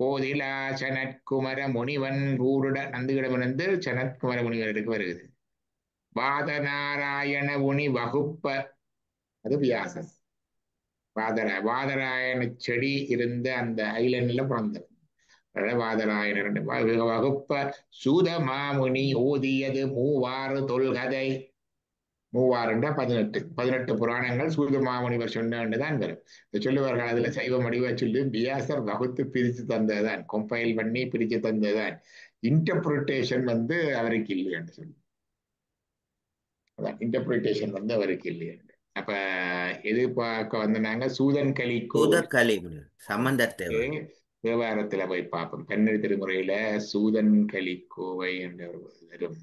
போதிலா சனத்குமர முனிவன் கூருட. நந்தியிடம் வந்து சனத்குமர முனிவருக்கு வருகிறது. வாதநாராயண முனி வகுப்ப, அது வியாசன். வாதராயண செடி இருந்த அந்த ஐலண்ட்ல பிறந்தது. வாதராயணர் வகுப்ப சூத மாமுனி ஓதியது மூவாறு தொல்கதை. மூவாறுண்டா 18 புராணங்கள் சூத மாமுனிவர் சொன்னதான் வரும். சொல்லுவார்கள் அதுல சைவ மடிவா சொல்லி வியாசர் வகுத்து பிரித்து தந்ததுதான், கம்பைல் பண்ணி பிரித்து தந்ததுதான். இன்டர்பிரிட்டேஷன் வந்து அவருக்கு இல்லைன்னு சொல்லி, அதான் இன்டர்பிரிட்டேஷன் வந்து அவருக்கு இல்லைன்னு. அப்ப எதிர்பார்க்க வந்து நாங்க சூதன் கலிக்கோ சம்பந்தர் தேவாரத்துல போய் பார்ப்போம். பன்னிரு திருமுறையில சூதன் கலிக்கோவை என்ற வரும்.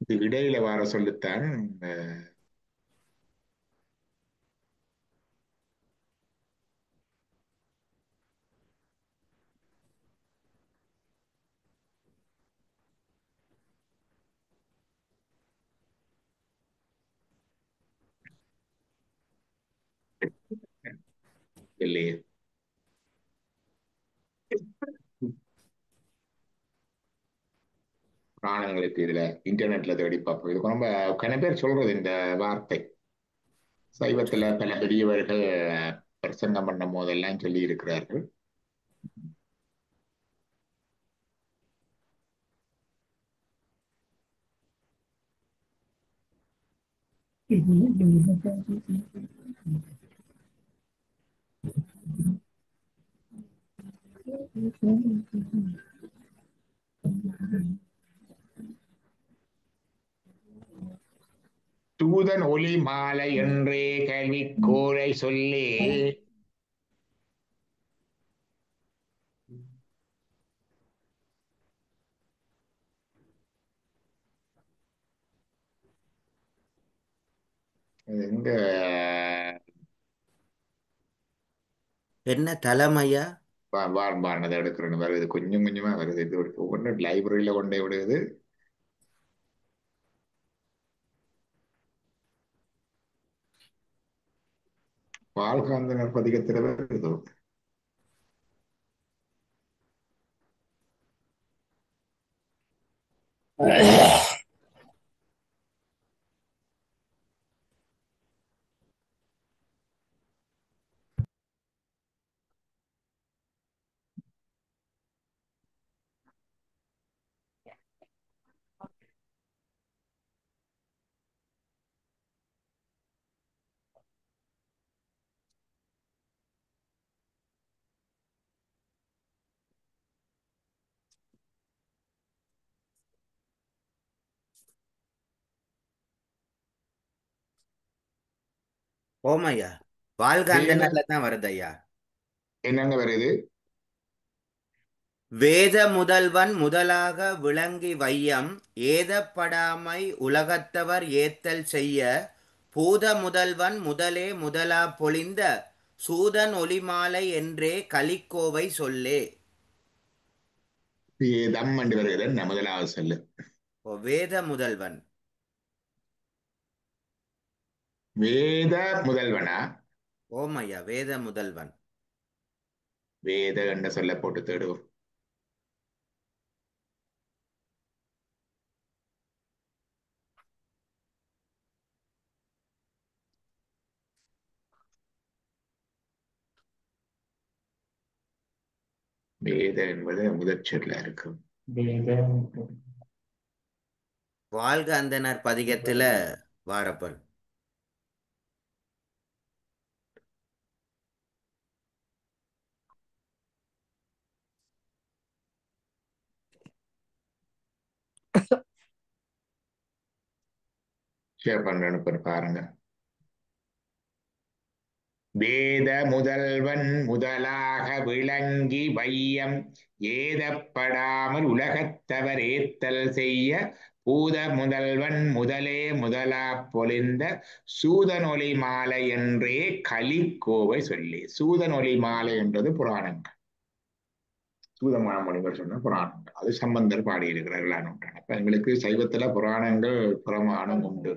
இது இடையில வர சொல்லித்தான் இல்லையே. புராணங்களுக்கு இதுல இன்டர்நெட்ல தேடி பார்ப்போம். இது ரொம்ப கன பேர் சொல்றது இந்த வார்த்தை. சைவத்துல பல பெரியவர்கள் பிரசங்கம் பண்ணும் போதெல்லாம் சொல்லி இருக்கிறார்கள். தூதன் ஒளி மாலை என்றே கல்விக்கோரை சொல்லி எங்க என்ன தலைமையா? வாழ்பானதை எடுக்கிறேன்னு வருது, கொஞ்சம் கொஞ்சமா வருது. இது ஒவ்வொன்று லைப்ரரியில கொண்டே விடுது. வாழ்காந்தனர் பதிகத்தில் வருது. ஓமையா, வாழ்க அந்த நல்லதான் வருது ஐயா. என்னங்க வருது? வேத முதல்வன் முதலாக விளங்கி வையம் ஏதப்படாமை உலகத்தவர் ஏத்தல் செய்ய பூத முதல்வன் முதலே முதலா பொழிந்த சூதன் ஒளிமாலை என்றே கலிக்கோவை சொல்லே. வேதம் என்று வருகிறது. முதலாவது சொல்லு வேத முதல்வன். வேத முதல்வனா? ஓமையா, வேத முதல்வன். வேத என்ற சொல்ல போட்டு தேடுவோம். வேத என்பது முதற் சொல்ல இருக்கும். வாழ்க அந்தனர் பதிகத்துல வாரப்பன். ஷேர் பண்றேன்னு பாருங்க. வேத முதல்வன் முதலாக விளங்கி வையம் ஏதப்படாமல் உலகத்தவர் ஏத்தல் செய்ய பூத முதல்வன் முதலே முதலா பொலிந்த சூதனொலி மாலை என்றே கலிக்கோவை சொல்லி. சூதனொலி மாலை என்றது புராணங்கள். சூதமான மொழிகள் சொன்ன புராணங்கள், அது சம்பந்தர் பாடியிருக்கிறார்கள். அப்ப எங்களுக்கு சைவத்துல புராணங்கள் பிரமாணம் உண்டு.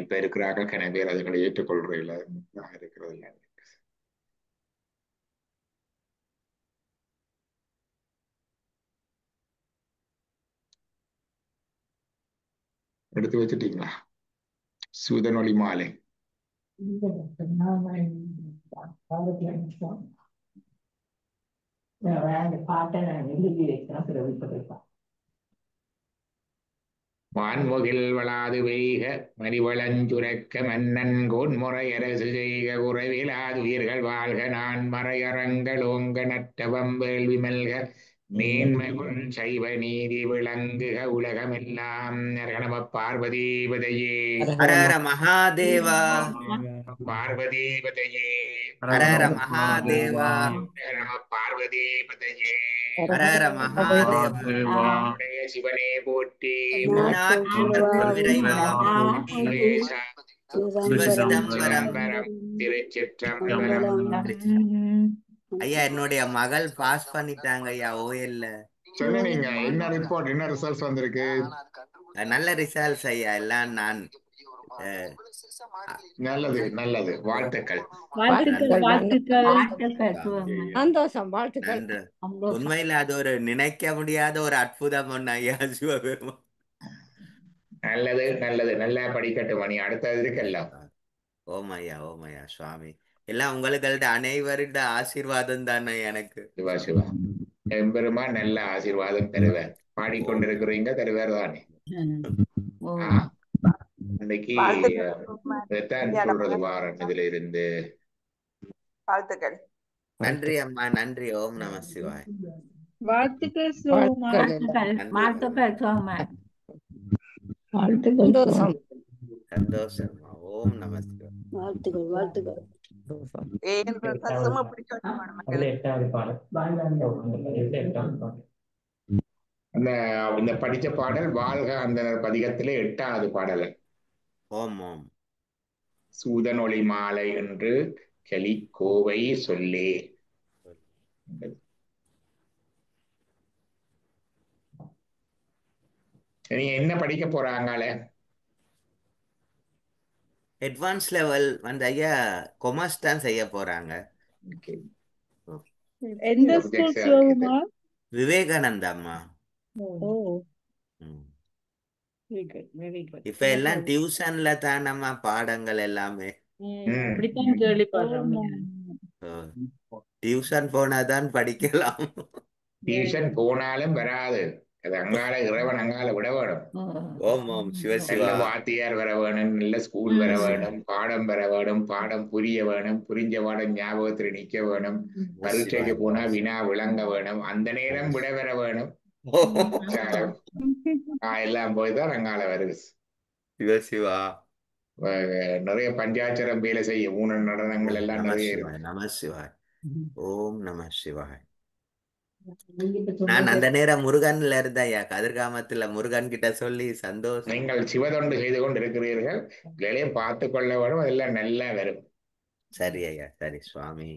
இப்ப இருக்கிறார்கள் கன பேர் அதுகளை ஏற்றுக்கொள்றதில்லை, இருக்கிறது இல்லை. எடுத்து வச்சுட்டீங்களா சூதனொலி மாலை? பாட்டை நான் எழுதி வைக்கிறேன். வான்முகில் வளாது வெய்க மறிவளஞ்சுரக்க மன்னன் கோன்முறை அரசு செய்க குறைவிலாது உயிர்கள் வாழ்க நான் மறையறங்கள் ஓங்க நட்டவம் வேள்வி மல்க மேன்மைகுள் சைவ நீதி விளங்குக உலகமெல்லாம். நம பார்வதீபதையே. ஹரஹர மகாதேவா. பார்வதீபதையே. ஹரஹர மகாதேவா. நம பார்வதீபதையே. ஹரஹர மகாதேவா. சிவனே போற்றி. திருச்சிற்றம்பலம். ஐயா, என்னுடைய மகள் பாஸ் பண்ணிட்டாங்க ஐயா ஓஎல்ல. சொன்னீங்க. என்ன ரிப்போர்ட், என்ன ரிசல்ட்ஸ் வந்திருக்கு? நல்ல ரிசல்ட்ஸ் ஐயா. எல்லாம் நான் நல்லது நல்லது. வாழ்த்துக்கள். சந்தோஷம். வாழ்த்துக்கள். உண்மையில அது ஒரு நினைக்க முடியாத ஒரு அற்புதம் ஒண்ணு ஐயா. சிவபெருமான் நல்லது நல்லது. நல்லா படிக்கட்டும் மணி. அடுத்தது இருக்குல்ல, ஓமையா சுவாமி. எல்லாம் உங்களுடைய அனைவருடைய ஆசீர்வாதம் தானே எனக்கு. சிவா சிவா எம்பெருமான் நல்ல ஆசீர்வாதம் தருவார். பாடிக்கொண்டிருக்கிறீங்க தருவார் தானே. ஆஹ் இன்னைக்கு இதைத்தான் சொல்றது வாரன் இதுல இருந்து. வாழ்த்துக்கள். நன்றி அம்மா, நன்றி. ஓம் நம சிவாய். வாழ்த்துக்கள் சோமா. வாழ்த்துக்கள் சோமா. சந்தோஷம். சந்தோஷம். ஓம் நம சிவாய். வாழ்த்துக்கள். அதுல 8வது பாடல். இதுல 8வது பாடல். இந்த படிச்ச பாடல் வாழ்க அந்தனர் பதிகத்திலே 8வது பாடல். ஓம். சூதன் ஒளி மாலை என்று கலி கோவை சொல்லே. நீங்க என்ன படிக்க போறாங்களே? அட்வான்ஸ் லெவல் வந்து ஐயா கொமர்ஸ் தான் செய்ய போறாங்க. எந்த ஸ்கூல் சோமா? விவேகானந்தா அம்மா. இப்ப எல்லாம் டியூஷன்ல தான் நம்ம பாடங்கள் எல்லாமே. அப்படித்தான் கேள்விப்படுறோம். டியூஷன் போனாதான் படிக்கலாம். டியூஷன் போனாலும் வராது. அது அங்கால இறைவன் அங்கால விட வேணும். ஓம் சிவசிவா. நல்ல வாத்தியார் வர வேணும், நல்ல ஸ்கூல் வர வேணும், பாடம் வர வேணும், பாடம் புரிய வேணும், புரிஞ்ச பாடம் ஞாபகத்துல நிக்க வேணும், பரீட்சைக்கு போனா வினா விளங்க வேணும், அந்த நேரம் விட வர வேணும். எல்லாம் போய்தான் அங்கால வருது. சிவசிவா. நிறைய பஞ்சாட்சரம் வேலை செய்ய ஊன நடனங்கள் எல்லாம் நிறைய இருக்கு. நம சிவாய். ஓம் நம சிவாய். நான் அந்த நேரம் முருகன்ல இருந்தேன், கதிர்காமத்துல முருகன் கிட்ட சொல்லி சந்தோஷம். நீங்கள் சிவதொண்டு செய்து கொண்டு இருக்கிறீர்கள், இதையும் பார்த்து கொள்ள வேணும், அதெல்லாம் நல்லா வரும். சரி ஐயா, சரி சுவாமி.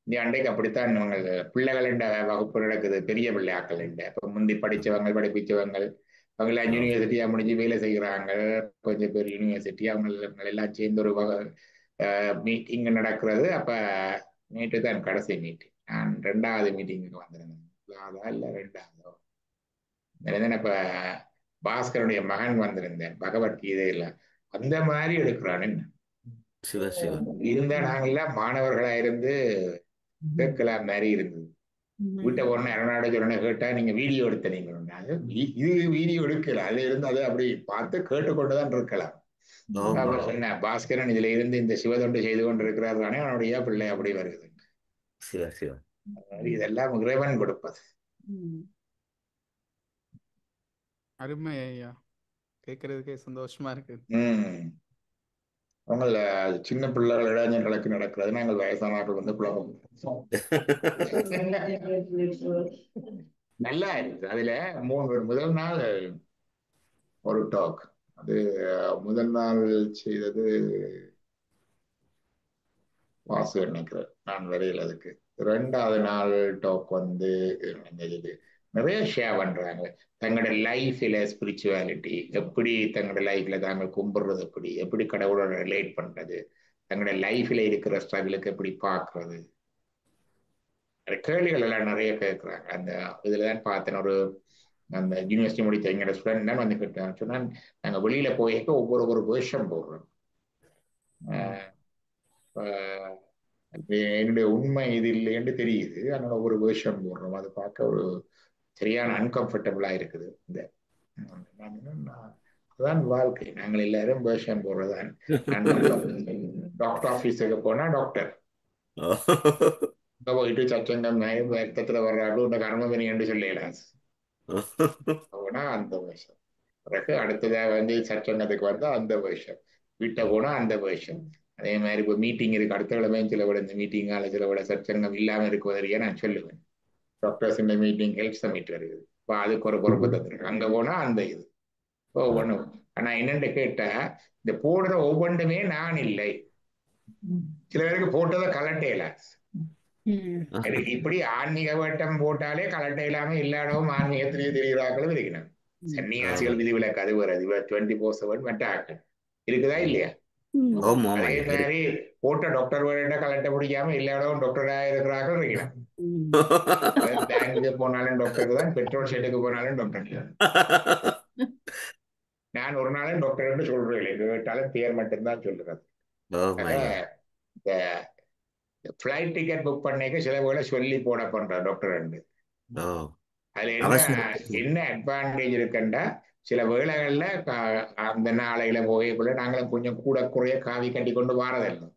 இந்த அண்டைக்கு அப்படித்தான் உங்கள் பிள்ளைகளின் வகுப்பு நடக்குது, பெரிய பிள்ளையாக்கள். இப்ப முந்தி படிச்சவங்க படிப்பிச்சவங்க அவங்களாம் யூனிவர்சிட்டியா முடிஞ்சு வேலை செய்கிறாங்க. கொஞ்சம் பேர் யூனிவர்சிட்டி அவங்க எல்லாம் சேர்ந்து ஒரு மீட்டிங் நடக்கிறது. அப்ப நேற்று தான் கடைசி மீட்டிங். நான் 2வது மீட்டிங்குக்கு வந்திருந்தேன். இல்ல 2வது. இப்ப பாஸ்கருடைய மகன் வந்திருந்தேன். பகவத்கீதையில அந்த மாதிரி எடுக்கிறான்னு இருந்தா நாங்கெல்லாம் மாணவர்களா இருந்து கேட்கலாம் மாதிரி இருந்தது. வீட்டை போன இரநாடு சொன்ன கேட்டா நீங்க வீடியோ எடுத்தீங்க. இது வீடியோ எடுக்கல, அதுல இருந்து அதை அப்படி பார்த்து கேட்டுக்கொண்டுதான் இருக்கலாம். சொன்ன பாஸ்கரன் இதுல இருந்து இந்த சிவதொண்டு செய்து கொண்டு இருக்கிறார் தானே அவனுடைய பிள்ளை அப்படி வருது. இதெல்லாம் இறைவன் கொடுப்பது. அருமை ஐயா, கேட்கறதுக்கே சந்தோஷமா இருக்கு. அவங்கள சின்ன பிள்ளைகள் இளைஞர்களுக்கு நடக்கிறது, நாங்கள் வயசானவர்கள் வந்து குழப்பம். நல்லா இருக்கு. அதுல முதல் நாள் ஒரு டாக், அது முதல் நாள் செய்தது வாசு நினைக்கிறேன், நான் வரையில். அதுக்கு 2வது நாள் டாக் வந்து நிறைய ஷேர் பண்றாங்க. தங்களோட லைஃப்ல ஸ்பிரிச்சுவாலிட்டி எப்படி, தங்களோட லைஃப்ல தாங்க கும்பிடுறது எப்படி கடவுளோட ரிலேட் பண்றது, தங்களோட லைஃப்ல இருக்கிற ஸ்ட்ரகிளுக்கு எப்படி பாக்குறது, கேள்விகள் எல்லாம் நிறைய கேட்கிறாங்க. அந்த இதுலதான் பார்த்தேன், ஒரு அந்த யூனிவர்சிட்டி முடித்த எங்களோட ஸ்டூடெண்ட் தான் வந்து கேட்டாங்க. சொன்னா நாங்க வெளியில போயிருக்க ஒவ்வொரு வேஷம் போடுறோம். என்னுடைய உண்மை இது இல்லைன்னு தெரியுது, அதனால ஒரு வேஷம் போடுறோம். அது பார்க்க ஒரு சரியான அன்கம்ஃபர்டபுளா இருக்குது. இந்த அதுதான் வாழ்க்கை. நாங்கள் எல்லாரும் வேஷம் போடுறதான். டாக்டர் ஆபீஸுக்கு போனா டாக்டர் போயிட்டு சச்சங்கம் ரத்தத்துல வர்றாரு இந்த கர்மவினி என்று சொல்லலாம். போனா அந்த வேஷம். பிறகு அடுத்ததா வந்து சச்சங்கத்துக்கு வந்தா அந்த வேஷம். வீட்டை போனா அந்த வேஷம். அதே மாதிரி இப்போ மீட்டிங் இருக்கு, அடுத்த கிழமையும் சில விட இந்த மீட்டிங்கால சில விட சச்சங்கம் இல்லாம இருக்குவதையே நான் சொல்லுவேன். டாக்டர்ஸ் இந்த மீட்டிங் ஹெல்த் சமிட் வருது, இப்போ அதுக்கு ஒரு பொறுப்பு தந்துருக்கு. அங்க போனா அந்த இது ஒவ்வொன்றும். ஆனா என்னென்னு கேட்டா இந்த போடுற ஒவ்வொன்றுமே நான் இல்லை. சில பேருக்கு போட்டதை கலட்டையில இப்படி ஆன்மீக வேட்டம் போட்டாலே கலட்டை இல்லாம இல்லாடவும் ஆன்மீகத்திலேயே தெரிகிறார்களும் இருக்கணும். சன்னியாசிகள் விதிவிலக்கு அது வருது. 24/7 மற்ற ஆட்கள் இருக்குதா இல்லையா? அதே மாதிரி போட்ட டாக்டர் வேற கலட்ட பிடிக்காம இல்லாடவும் டாக்டரா இருக்கிறார்கள் இருக்கணும். பேங்குக்கு போனாலும் டாக்டருக்கு தான், பெட்ரோல் ஷெட்டுக்கு போனாலும் டாக்டர். நான் ஒரு நாளும் டாக்டர் சொல்றேன், எங்க கேட்டாலும் பேர் மட்டும்தான் சொல்லுறது. ஓம் ஐயா. இந்த ஃப்ளைட் டிக்கெட் புக் பண்ணிக்க சில வேளை சொல்லி போட பண்ற டாக்டர் ரெண்டு. ஓ அதுல என்ன அவசியம். என்ன அட்வான்டேஜ் இருக்குண்டா சில வேளைகள்ல அந்த நாளையில போகக்குள்ள நாங்களும் கொஞ்சம் கூட குறைய காவி கட்டி கொண்டு வாரதில்லை.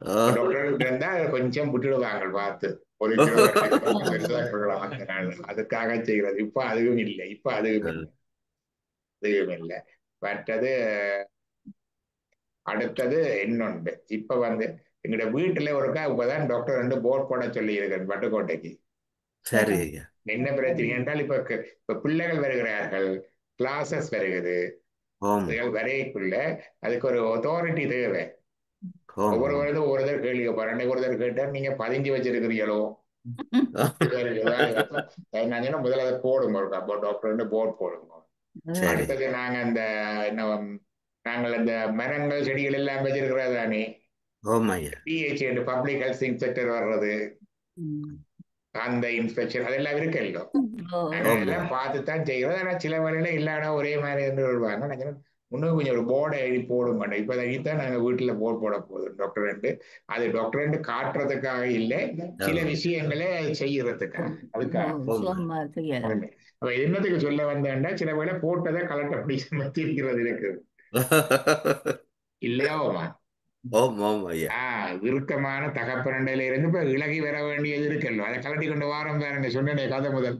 ஓ டாக்டர் இருந்தா கொஞ்சம் விட்டுடுவாங்க பார்த்து ஒரு கிலோ அதுக்காக செய்கிறது. இப்ப அதுவும் இல்லை, இப்ப அதுவும் இல்லை. மற்றது அடுத்தது இன்னொன்று, இப்ப வந்து எங்கட வீட்டுல ஒருக்கா இப்பதான் டாக்டர் ரெண்டு போர்ட் போட சொல்லி இருக்கேன் பட்டுக்கோட்டைக்கு. சரி ஐயா. என்ன பிரச்சனை என்றால் இப்ப பிள்ளைகள் வருகிறார்கள், கிளாஸஸ் வருகிறது, ஓம் வரைக்குள்ள அதுக்கு ஒரு அத்தாரிட்டி தேவை. ஓம் ஒவ்வொரு ஓம். வருடம் ஒருத்தர் கேள்வி கேட்பார். ஒருத்தர் கேட்டா நீங்க 15 வச்சிருக்கிறீங்களோ முதல்ல அதை போடுங்க, டாக்டர் போர்ட் போடுங்க. சரி. அடுத்தது நாங்க அந்த என்ன நாங்கள் அந்த மரங்கள் செடிகள் எல்லாம் வச்சிருக்கிறோம் தானே, ஓம் ஐயா. பிஹெச் பப்ளிக் ஹெல்த் இன்ஸ்பெக்டர் வர்றது, அந்த இன்ஸ்பெக்ஷன் அதெல்லாம் இருக்கല്ലോ. நாங்க எல்லாம் பார்த்துத்தான் செய்கிறோம். ஆனா சில வேலையில இல்லாட ஒரே மாதிரி இருந்து வருவாங்க. நாங்க இன்னும் கொஞ்சம் ஒரு போர்டை எழுதி போட மாட்டோம். இப்ப இதான் நாங்க வீட்டுல போர்ட் போட போதும் டாக்டர் ரெண்டு. அது டாக்டர் ரெண்டு காட்டுறதுக்காக இல்லை, சில விஷயங்களை செய்யறதுக்காக. அதுக்காக அப்ப என்னத்துக்கு சொல்ல வந்தேன்டா, சில வேலை போட்டதை கலெக்ட் அப்படி இருக்கிறது இருக்குது இல்லையாவுமா? ஓம் ஓம் ஐயா. இறுக்கமான தகப்பனண்டையில இருந்து இப்ப இலகி வர வேண்டியது இருக்குல்ல, அதை கலட்டி கொண்டு வாரம் பாருங்க. சொன்னேனே கதை முதல்.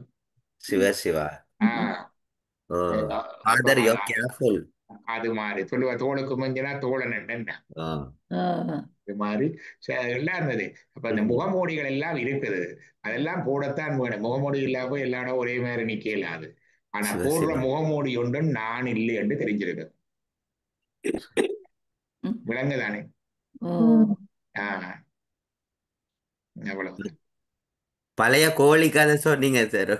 Siva Siva. Father, you're careful. அது மாதிரி சொல்லுவா, தோளுக்கு மஞ்சினா தோழன் என்ன இது மாதிரி எல்லாம் இருந்தது. அப்ப அந்த முகமூடிகள் எல்லாம் இருக்குது, அதெல்லாம் போடத்தான் வேணும். முகமூடி இல்லாம எல்லா இடம் ஒரே மாதிரி நிக்க இல்லாது. ஆனா போடுற முகமூடி ஒன்றும் நான் இல்லை என்று தெரிஞ்சிருக்கு. விலங்குதானே? அவ்வளவு. பழைய கோழி கதை சொன்னீங்க சார்.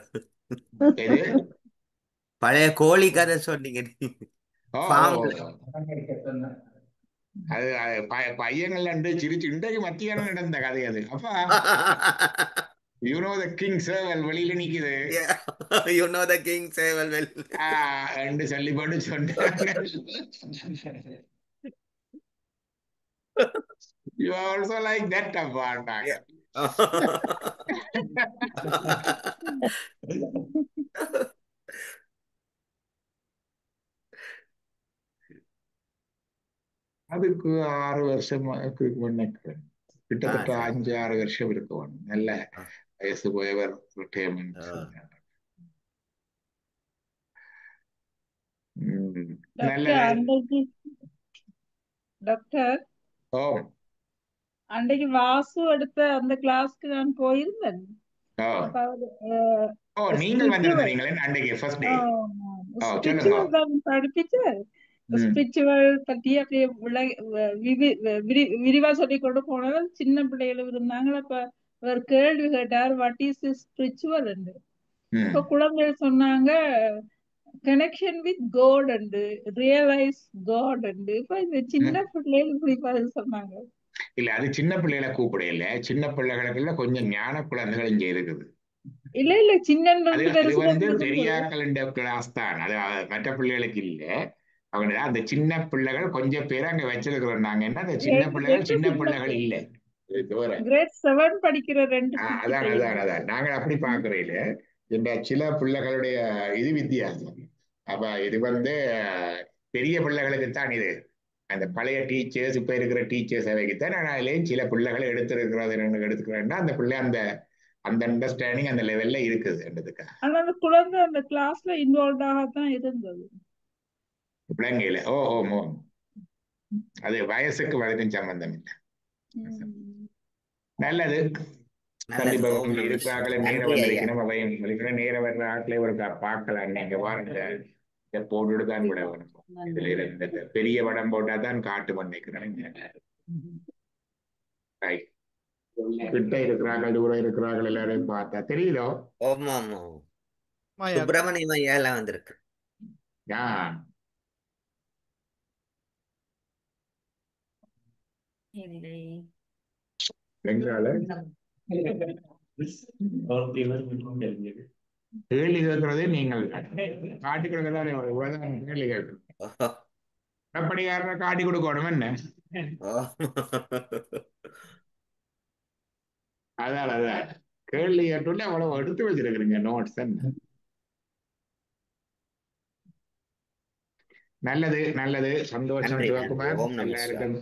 பழைய கோழி கதை சொன்னீங்க. அது பையங்கள் அண்டு சிரிச்சு இன்றைக்கு மத்தியானம் நடந்த கதை அது. அப்பா you know the king சேவல் வெளியில நிக்குது, you know the king சேவல் வெளியில என்று சொல்லி போட்டு சொன்னாங்க. You are also like that அப்பா. அதுக்கு 6 வருஷம் நினைக்கிறேன், கிட்டத்தட்ட 5-6 வருஷம் இருக்கும். நல்ல வயசு போயவர் ரிட்டையர்மெண்ட். டாக்டர் அன்றைக்கு வாசு எடுத்த அந்த கிளாஸ்க்கு நான் போயிருந்தேன். படிப்பிச்சு ஸ்பிரிச்சுவல் பத்தி அப்படியே விரிவா சொல்லி கொண்டு போனவர் சின்ன பிள்ளைகளும் இருந்தாங்க. அப்ப ஒரு கேள்வி கேட்டார், வாட் இஸ் ஸ்பிரிச்சுவல் என்று. இப்ப குழந்தைகள் சொன்னாங்க connection with God and realise God and. இப்ப இந்த சின்ன பிள்ளைகள் இப்படி பதில் சொன்னாங்க. இல்ல அது சின்ன பிள்ளைகளை கூப்பிடல, சின்ன பிள்ளைகளுக்குள்ள கொஞ்சம் ஞான குழந்தைகள் இங்க இருக்குது. இல்ல இல்ல சின்ன பெரியாக்கள் கிளாஸ் தான் அது, மற்ற பிள்ளைகளுக்கு இல்ல. அவங்க அந்த சின்ன பிள்ளைகள் கொஞ்சம் பேர் அங்க வச்சிருக்கிறோம். நாங்க என்ன அந்த சின்ன பிள்ளைகள் இல்ல, கிரேட் 7 படிக்கிற 2. அதான் நாங்க அப்படி பாக்குறீங்க. இந்த சில பிள்ளைகளுடைய இது வித்தியாசம். அப்ப இது பெரிய பிள்ளைகளுக்கு தான் இது. அந்த பழைய டீச்சர்ஸ் இப்ப இருக்கிற டீச்சர்ஸ் அவைக்குத்தான். நான் அதுலேயும் சில பிள்ளைகளை எடுத்துக்கிறேன்னா அந்த பிள்ளை அந்த அண்டர்ஸ்டாண்டிங் அந்த லெவல்ல இருக்குது. அந்த குழந்தை அந்த கிளாஸ்ல இன்வால்வ் ஆகத்தான் இருந்தது பிள்ளைங்கள. அது வயசுக்கு வரைக்கும் சம்பந்தம் இல்லை. நல்லது. கண்டிப்பா இருக்கிறாங்களே நேரம் வந்திருக்கணும். அவையும் நேரம் வர்ற ஆட்களை ஒரு பார்க்கலாம். நீங்க வாருங்க, போட்டுட்டு தான் விட வேணும். இதுல இந்த பெரிய படம் போட்டா தான் காட்டு பண்ணிக்கிறேன். கிட்ட இருக்கிறார்கள், தூரம் இருக்கிறார்கள், எல்லாரையும் பார்த்தா தெரியுதோ. சுப்பிரமணியம் ஐயா எல்லாம் வந்திருக்கு. கேள்வி கேட்கறதே நீங்கள் காட்டி கொடுக்கறதா கேள்வி கேட்கணும். அப்படியார காட்டி கொடுக்கணும். என்ன அதான் கேள்வி கேட்டுள்ள அவ்வளவு எடுத்து வச்சிருக்கிறீங்க நோட்ஸ். நல்லது நல்லது, சந்தோஷம் நன்றி நன்றி. சிவகுமார். ஓம் நம சிவாய. எல்லாருக்கும்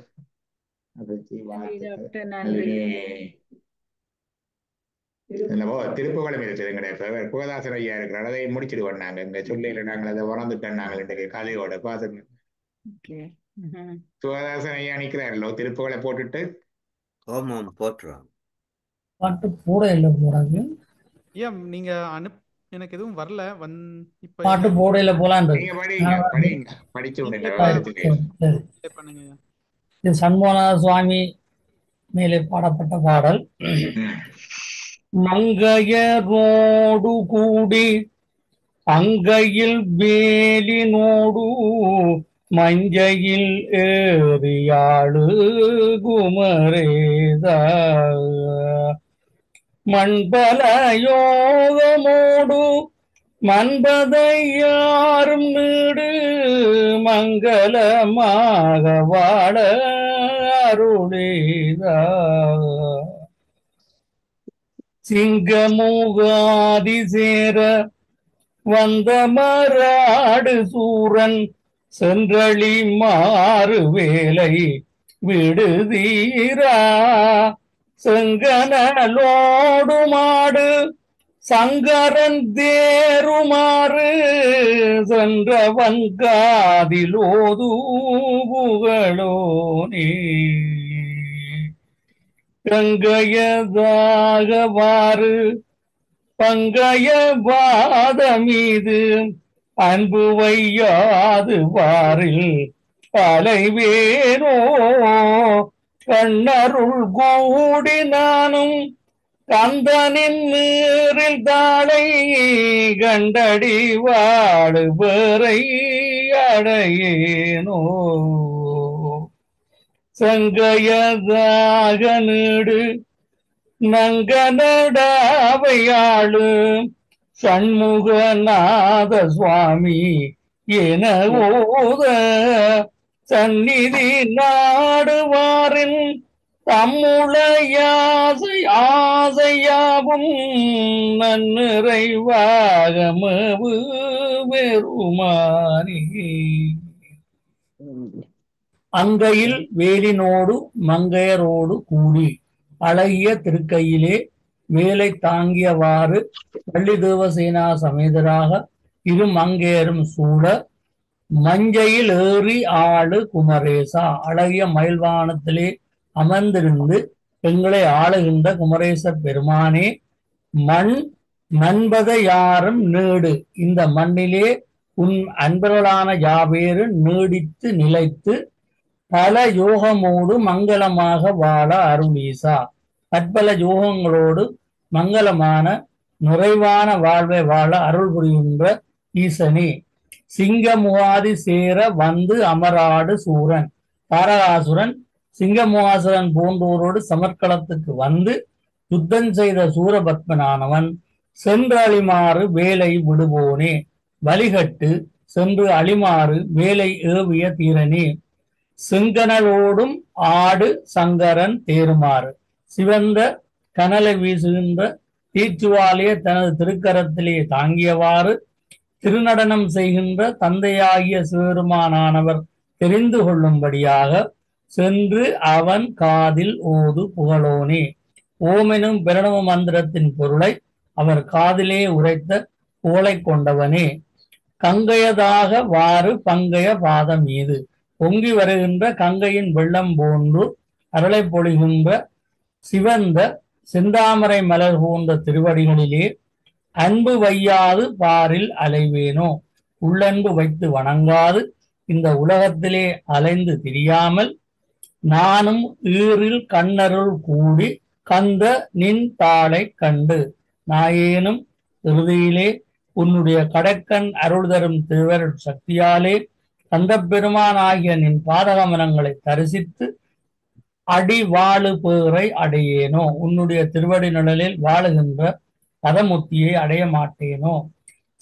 மகிழ்ச்சி, நன்றி வாழ்த்துக்கள். டாக்டர், அது நன்றி. என்னவோ திருப்புகளும் இருக்குது எங்கடைய புகதாசன் ஐயா இருக்கிறார், அதை முடிச்சிடுவோம் நாங்க. இங்க சொல்லில நாங்கள் அதை உணர்ந்துட்டோம். நாங்கள் இன்றைக்கு கதையோட பாத்துங்க. சுகதாசன் ஐயா நிக்கிறாரല്ലോ, திருப்புகளை போட்டுட்டு. ஓம் ஓம் போட்டுருவாங்க. பாட்டு போட இல்லை போறாங்க. ஏன் நீங்க எனக்கு எதுவும் வரல. இப்ப பாட்டு போடையில போலான்றது. நீங்க படிங்க படிச்சு பண்ணுங்க. இது சண்முகநாத சுவாமி மேலே பாடப்பட்ட பாடல். மங்கையரோடு கூடி அங்கையில் வேலினோடு மஞ்சையில் ஏறியாளு குமரேதா மண்பல யோகமோடு மன்பதையாரும் நீடு மங்களமாக வாழ அருளேதா சிங்கமுகாதி சேர வந்த மராடு சூரன் சென்றளி மாறு வேலை விடுதீரா செங்கனலோடு மாடு சங்கரன் தேருமாறு சென்றவன் காதிலோது புகழோனே கங்கையதாகவாறு பங்கைய வாதமீது அன்பு வையாது வாரில் அலைவேனோ கண்ணருள் கூடி நானும் கந்தனின் நீரில் தாளை கண்டடி வாடு பேரை அடையேனோ சங்கையதாக நீடு நங்கனடாவையாளு சண்முகநாத சுவாமி என ஓத சந்நிதி நாடுவாரின் தம்முளையாசை ஆசையாவும் நன்னிறைவாக மேவு பெருமானி அங்கையில் வேலினோடு மங்கையரோடு கூடி அழகிய திருக்கையிலே வேலை தாங்கியவாறு வள்ளி தேவசேனா சமேதராக இரு மங்கையரும் சூழ மஞ்சையில் ஏறி ஆளு குமரேசா அழகிய மயில்வானத்திலே அமர்ந்திருந்து எங்களை ஆளுகின்ற குமரேச பெருமானே மண் நண்பத யாரும் நீடு இந்த மண்ணிலே உன் அன்பர்களான யாவேறு நீடித்து நிலைத்து பல யோகமோடு மங்களமாக வாழ அருளீசா பற்பல யோகங்களோடு மங்களமான நிறைவான வாழ்வை வாழ அருள் புரிகின்ற ஈசனே சிங்கமுகாதி சேர வந்து அமராடு சூரன் தாரகாசுரன் சிங்கமுகாசுரன் போன்றோரோடு சமர்க்களத்துக்கு வந்து யுத்தம் செய்த சூரபத்மனானவன் சென்று அழிமாறு வேலை விடுவோனே வழிகட்டு சென்று அழிமாறு வேலை ஏவிய தீரனே செங்கனலோடும் ஆடு சங்கரன் தேருமாறு சிவந்த கனலை வீசுகின்ற தீச்சுவாலிய தனது திருக்கரத்திலே தாங்கியவாறு திருநடனம் செய்கின்ற தந்தையாகிய சிவபெருமானானவர் தெரிந்து கொள்ளும்படியாக சென்று அவன் காதில் ஓது புகழோனே ஓமெனும் பிரணவ மந்திரத்தின் பொருளை அவர் காதிலே உரைத்த புகழை கொண்டவனே கங்கையதாக வாறு பங்கைய பாதம் மீது பொங்கி வருகின்ற கங்கையின் வெள்ளம் போன்று அருளை பொழிகின்ற சிவந்த செந்தாமரை மலர் போன்ற திருவடிகளிலே அன்பு வையாது பாரில் அலைவேனோ உள்ளன்பு வைத்து வணங்காது இந்த உலகத்திலே அலைந்து திரியாமல் நானும் ஈரில் கண்ணருள் கூடி கந்த நின் தாளை கண்டு நாயேனும் இறுதியிலே உன்னுடைய கடைக்கண் அருள் தரும் திருவருள் சக்தியாலே கந்த பெருமான் ஆகிய நின் பாதகமனங்களை தரிசித்து அடி வாழு பேரை அடையேனோ உன்னுடைய திருவடி நிழலில் வாழுகின்ற பதமுத்தியை அடைய மாட்டேனோ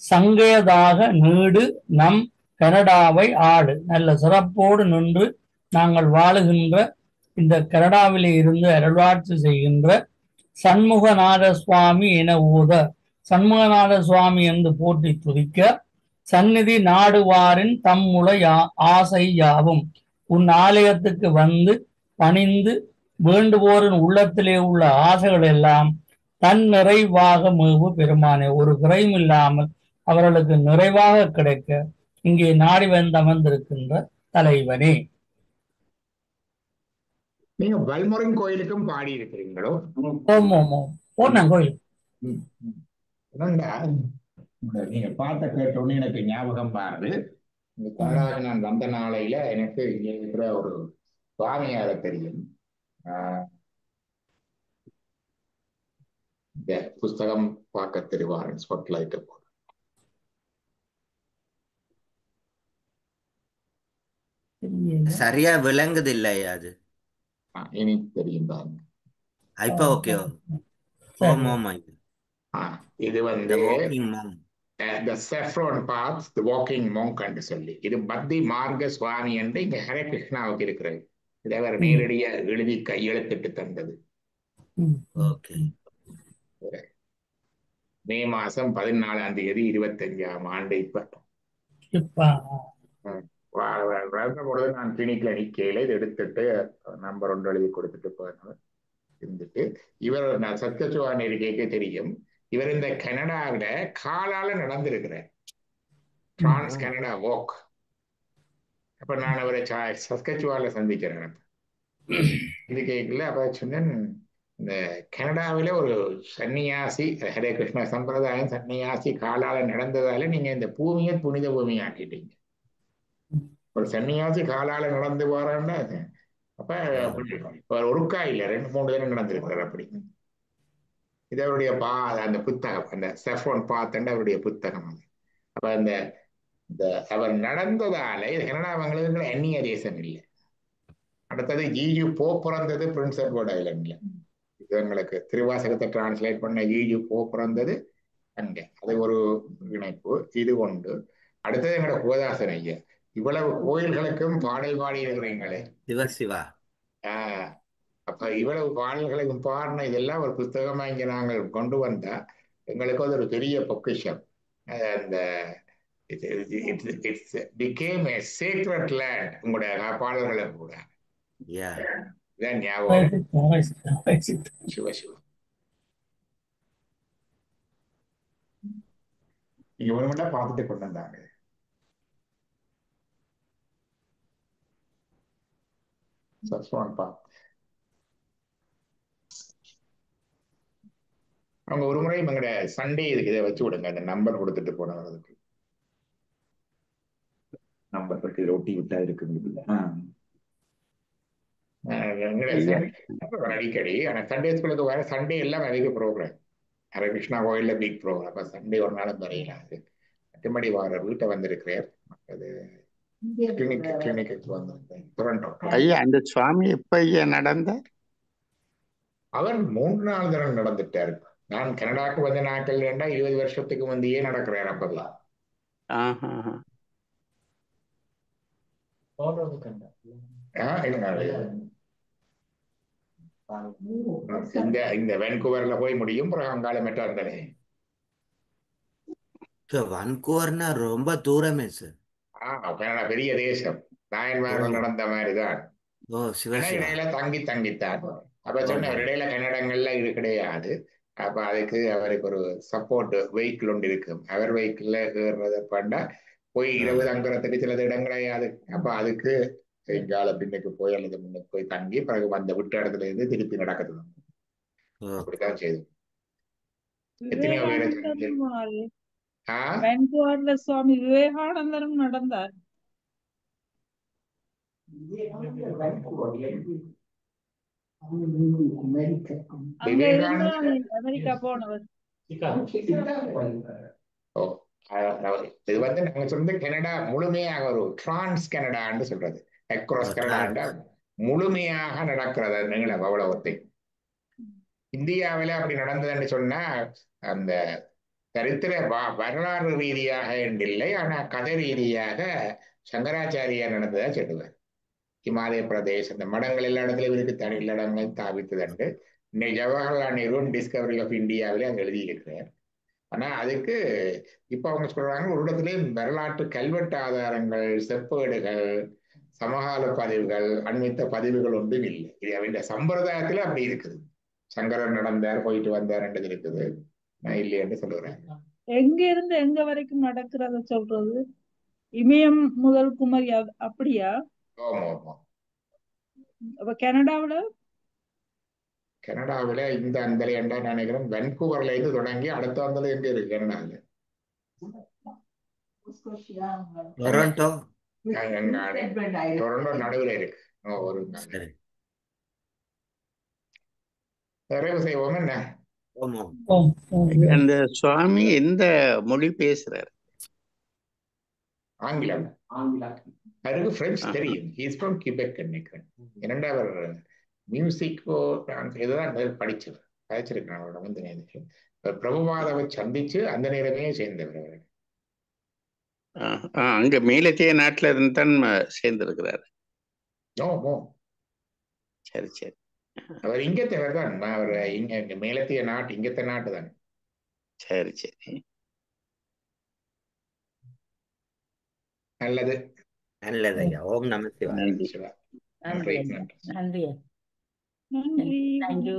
சங்கையதாக நீடு நம் கனடாவை ஆடு நல்ல சிறப்போடு நின்று நாங்கள் வாழுகின்ற இந்த கனடாவிலே இருந்து அருளாட்சி செய்கின்ற சண்முகநாத சுவாமி என ஓத, சண்முகநாத சுவாமி என்று போற்றி துதிக்க, சந்நிதி நாடுவாரின் தம்முள ஆசை யாவும் உன் ஆலயத்துக்கு வந்து பணிந்து வேண்டுவோரின் உள்ளத்திலே உள்ள ஆசைகள் எல்லாம் தன் நிறைவாக மேவு பெருமானே. ஒரு குறையும் இல்லாமல் அவர்களுக்கு நிறைவாக கிடைக்க இங்கே நாடி வந்து அமர்ந்திருக்கின்ற தலைவனே. நீங்க வல்முருகன் கோயிலுக்கும் பாடி இருக்கிறீங்களோ? ஓம் ஓம் ஓம் போனாங்க கோயில். நீங்க பாட்ட கேட்டோன்னு எனக்கு ஞாபகம் பாருது. இந்த கனடாவுக்கு நான் வந்த நாளையில எனக்கு இங்க இருக்கிற ஒரு சுவாமியார தெரியும். இந்த புஸ்தகம் பார்க்க தெரிவாரன் ஸ்பாட்லைட் போது சரியா விளங்குது இல்லையா அது? இனி தெரியும் பாருங்க. இப்ப ஓகே. இது வந்து the saffron path, the walking monk என்று சொல்லி, இது பக்தி மார்க்க சுவாமி என்று இங்க ஹரே கிருஷ்ணாவுக்கு இருக்கிறது. இதை அவர் நேரடியா எழுதி கையெழுத்திட்டு தந்தது. மே மாசம் 14ஆம் தேதி 25ஆம் ஆண்டு. பொழுது நான் கிளினிக்ல நிக்கையில இது எடுத்துட்டு நம்பர் 1 எழுதி கொடுத்துட்டு போனவர் இருந்துட்டு, இவர் நான் சத்யசுவாமி இருக்கைக்கே தெரியும். இவர் இந்த கனடாவில காலால நடந்திருக்கிறார், டிரான்ஸ் கனடா வாக். அப்ப நான் அவரை சஸ்கச்சுவால சந்திக்கிறேன். இது கேட்கல. அப்ப சொன்னேன், இந்த கனடாவில ஒரு சன்னியாசி, ஹரே கிருஷ்ண சம்பிரதாயம், சன்னியாசி காலால நடந்ததால நீங்க இந்த பூமியை புனித பூமி ஆக்கிட்டீங்க. ஒரு சன்னியாசி காலால நடந்து போறான்னா அப்ப ஒருக்கா இல்ல 2-3 தினம் நடந்திருக்கிறார். அப்படி இது அவருடைய அந்த புத்தகம், அந்த செஃப்ரோன் பாத்தண்ட அவருடைய புத்தகம் அது. அப்ப அந்த அவர் நடந்ததால இது கனடாவங்களுக்கு அந்நிய தேசம் இல்லை. அடுத்தது ஜிஜு போ பிறந்தது பிரின்ஸ் எட்வர்ட் ஐலண்ட்ல. இது எங்களுக்கு திருவாசகத்தை டிரான்ஸ்லேட் பண்ண ஜிஜு போ பிறந்தது அங்க. அது ஒரு இணைப்பு. இது ஒன்று. அடுத்தது எங்களோட கோதாசன் ஐயா. இவ்வளவு கோயில்களுக்கும் பாடல் பாடி இருக்கிறீங்களே. சிவா. அப்ப இவ்வளவு பாடல்களுக்கும் பாடின இதெல்லாம் ஒரு புத்தகமா இங்க நாங்கள் கொண்டு வந்தா எங்களுக்கு அது ஒரு பெரிய பொக்கிஷம். அந்த it became a sacred land. உங்களுடைய பாடல்களை கூட இதான் ஞாபகம். சிவ சிவ நீங்க ஒண்ணு பார்த்துட்டு கொண்டு வந்தாங்க. அவங்க ஒரு முறை எங்களோட சண்டே இதுக்கு இதை வச்சு விடுங்க. அந்த நம்பர் கொடுத்துட்டு போனவர்களுக்கு நம்பர் பற்றி ஒட்டி விட்டா இருக்குங்க. அடிக்கடி ஆனா சண்டே ஸ்கூலுக்கு வர சண்டே எல்லாம் அதிக ப்ரோக்ராம். ஹரே கிருஷ்ணா கோயில்ல பிக் ப்ரோக்ராம். அப்ப சண்டே ஒரு நாளும் வரையிலாது. மற்றபடி வார வீட்டை வந்திருக்கிறார். அது கிளினிக்கு வந்திருக்கேன் டொரண்டோ. ஐயா, அந்த சுவாமி எப்ப ஐயா நடந்த? அவர் 3 நாள் தரம் நடந்துட்டாரு. நான் கனடாக்கு வந்த நாட்கள் 20 வருஷத்துக்கு முந்தையே நடக்கிறார். அப்பெல்லாம் இந்த வான்கூவர்ல போய் முடியும். அங்கால மெட்டாந்தனே வான்கூவர்னா ரொம்ப தூரமே சார். கனடா பெரிய தேசம். நாயன்மார்கள் நடந்த மாதிரிதான். இடையில தங்கித்தான். அப்ப சொன்ன இடையில கன்னடங்கள்ல இது கிடையாது. அப்ப அதுக்கு அவருக்கு ஒரு சப்போர்ட் வெஹிக்கிள் ஒன்று இருக்கும். அவர் வெஹிக்கிள்ல ஏறுறத பண்ணா போய் 20 அங்குறதுக்கு சில இடங்களையாது. அப்ப அதுக்கு எங்கால பின்னுக்கு போய் அல்லது முன்னுக்கு போய் தங்கி பிறகு அந்த விட்ட இடத்துல இருந்து திருப்பி நடக்குது. அப்படித்தான் செய்து. எத்தனையோ பேர் சுவாமி விவேகானந்தரும் நடந்தார். அமெரிக்கா போனவர். இது வந்து நாங்க சொல்றது கனடா முழுமையாக ஒரு டிரான்ஸ் கனடான்னு சொல்றது. அக்ராஸ் கனடா முழுமையாக நடக்கிறது. நீளம் அவ்வளவத்தை இந்தியாவில அப்படி நடந்ததுன்னு சொன்னா அந்த சரித்திர வரலாறு ரீதியாக இல்லை, ஆனா கதை ரீதியாக சங்கராச்சாரியா நடந்ததா சொல்லுவார். இமாலய பிரதேசம் இந்த மடங்கள் எல்லா இடத்துலையும் இருக்கு, தனி இடங்களையும் தாவித்ததுண்டு. இன்னைக்கு ஜவஹர்லால் நேரு டிஸ்கவரி ஆஃப் இந்தியாவிலே அங்கே எழுதியிருக்கிறார். ஆனா அதுக்கு இப்ப அவங்க சொல்றாங்க ஒரு இடத்துலயே வரலாற்று கல்வெட்டு ஆதாரங்கள், செப்பேடுகள், சமகால பதிவுகள், அண்மித்த பதிவுகள் ஒன்றும் இல்லை. இது அவருடைய சம்பிரதாயத்துல அப்படி இருக்குது. சங்கரன் நடந்தார், போயிட்டு வந்தார் இருக்குது, நான் இல்லையென்று சொல்லுறேன். எங்க இருந்து எங்க வரைக்கும் நடக்கிறத சொல்றது? இமயம் முதல் குமரி அப்படியா? ஆமா ஆமா. அப்ப கனடாவில கனடாவில இந்த அந்த ஏண்டா நினைக்கிறேன் வென்கூவர்ல இருந்து தொடங்கி அடுத்த வந்தது எங்க இருக்கு கனடாவில்? டொரண்டோ டொரண்டோ நடுவில் இருக்கு. ஒரு நிறைவு செய்வோம். என்ன அந்த சுவாமி எந்த மொழி பேசுறாரு? ஆங்கிலம். அவருக்கு பிரெஞ்சு தெரியும். ஹீஸ் ஃப்ரம் கிபெக் நினைக்கிறேன். இரண்டாவது மியூசிக்கோ இதுதான் படிச்சிருக்கேன் அவரோட வந்து நேரத்துக்கு. பிரபுபாதாவை சந்திச்சு அந்த நேரமே சேர்ந்தவர். அங்க மேலத்திய நாட்டுல இருந்து தான் சேர்ந்திருக்கிறாரு. சரி சரி. அவர் இங்கத்தவர் தான். அவர் இங்க மேலத்திய நாட்டு இங்கத்த நாட்டு தான். சரி சரி. நல்லது நல்லது ஐயா. ஓம் நம சிவாய. நன்றி சிவா. நன்றி நன்றி நன்றி. தேங்க்யூ.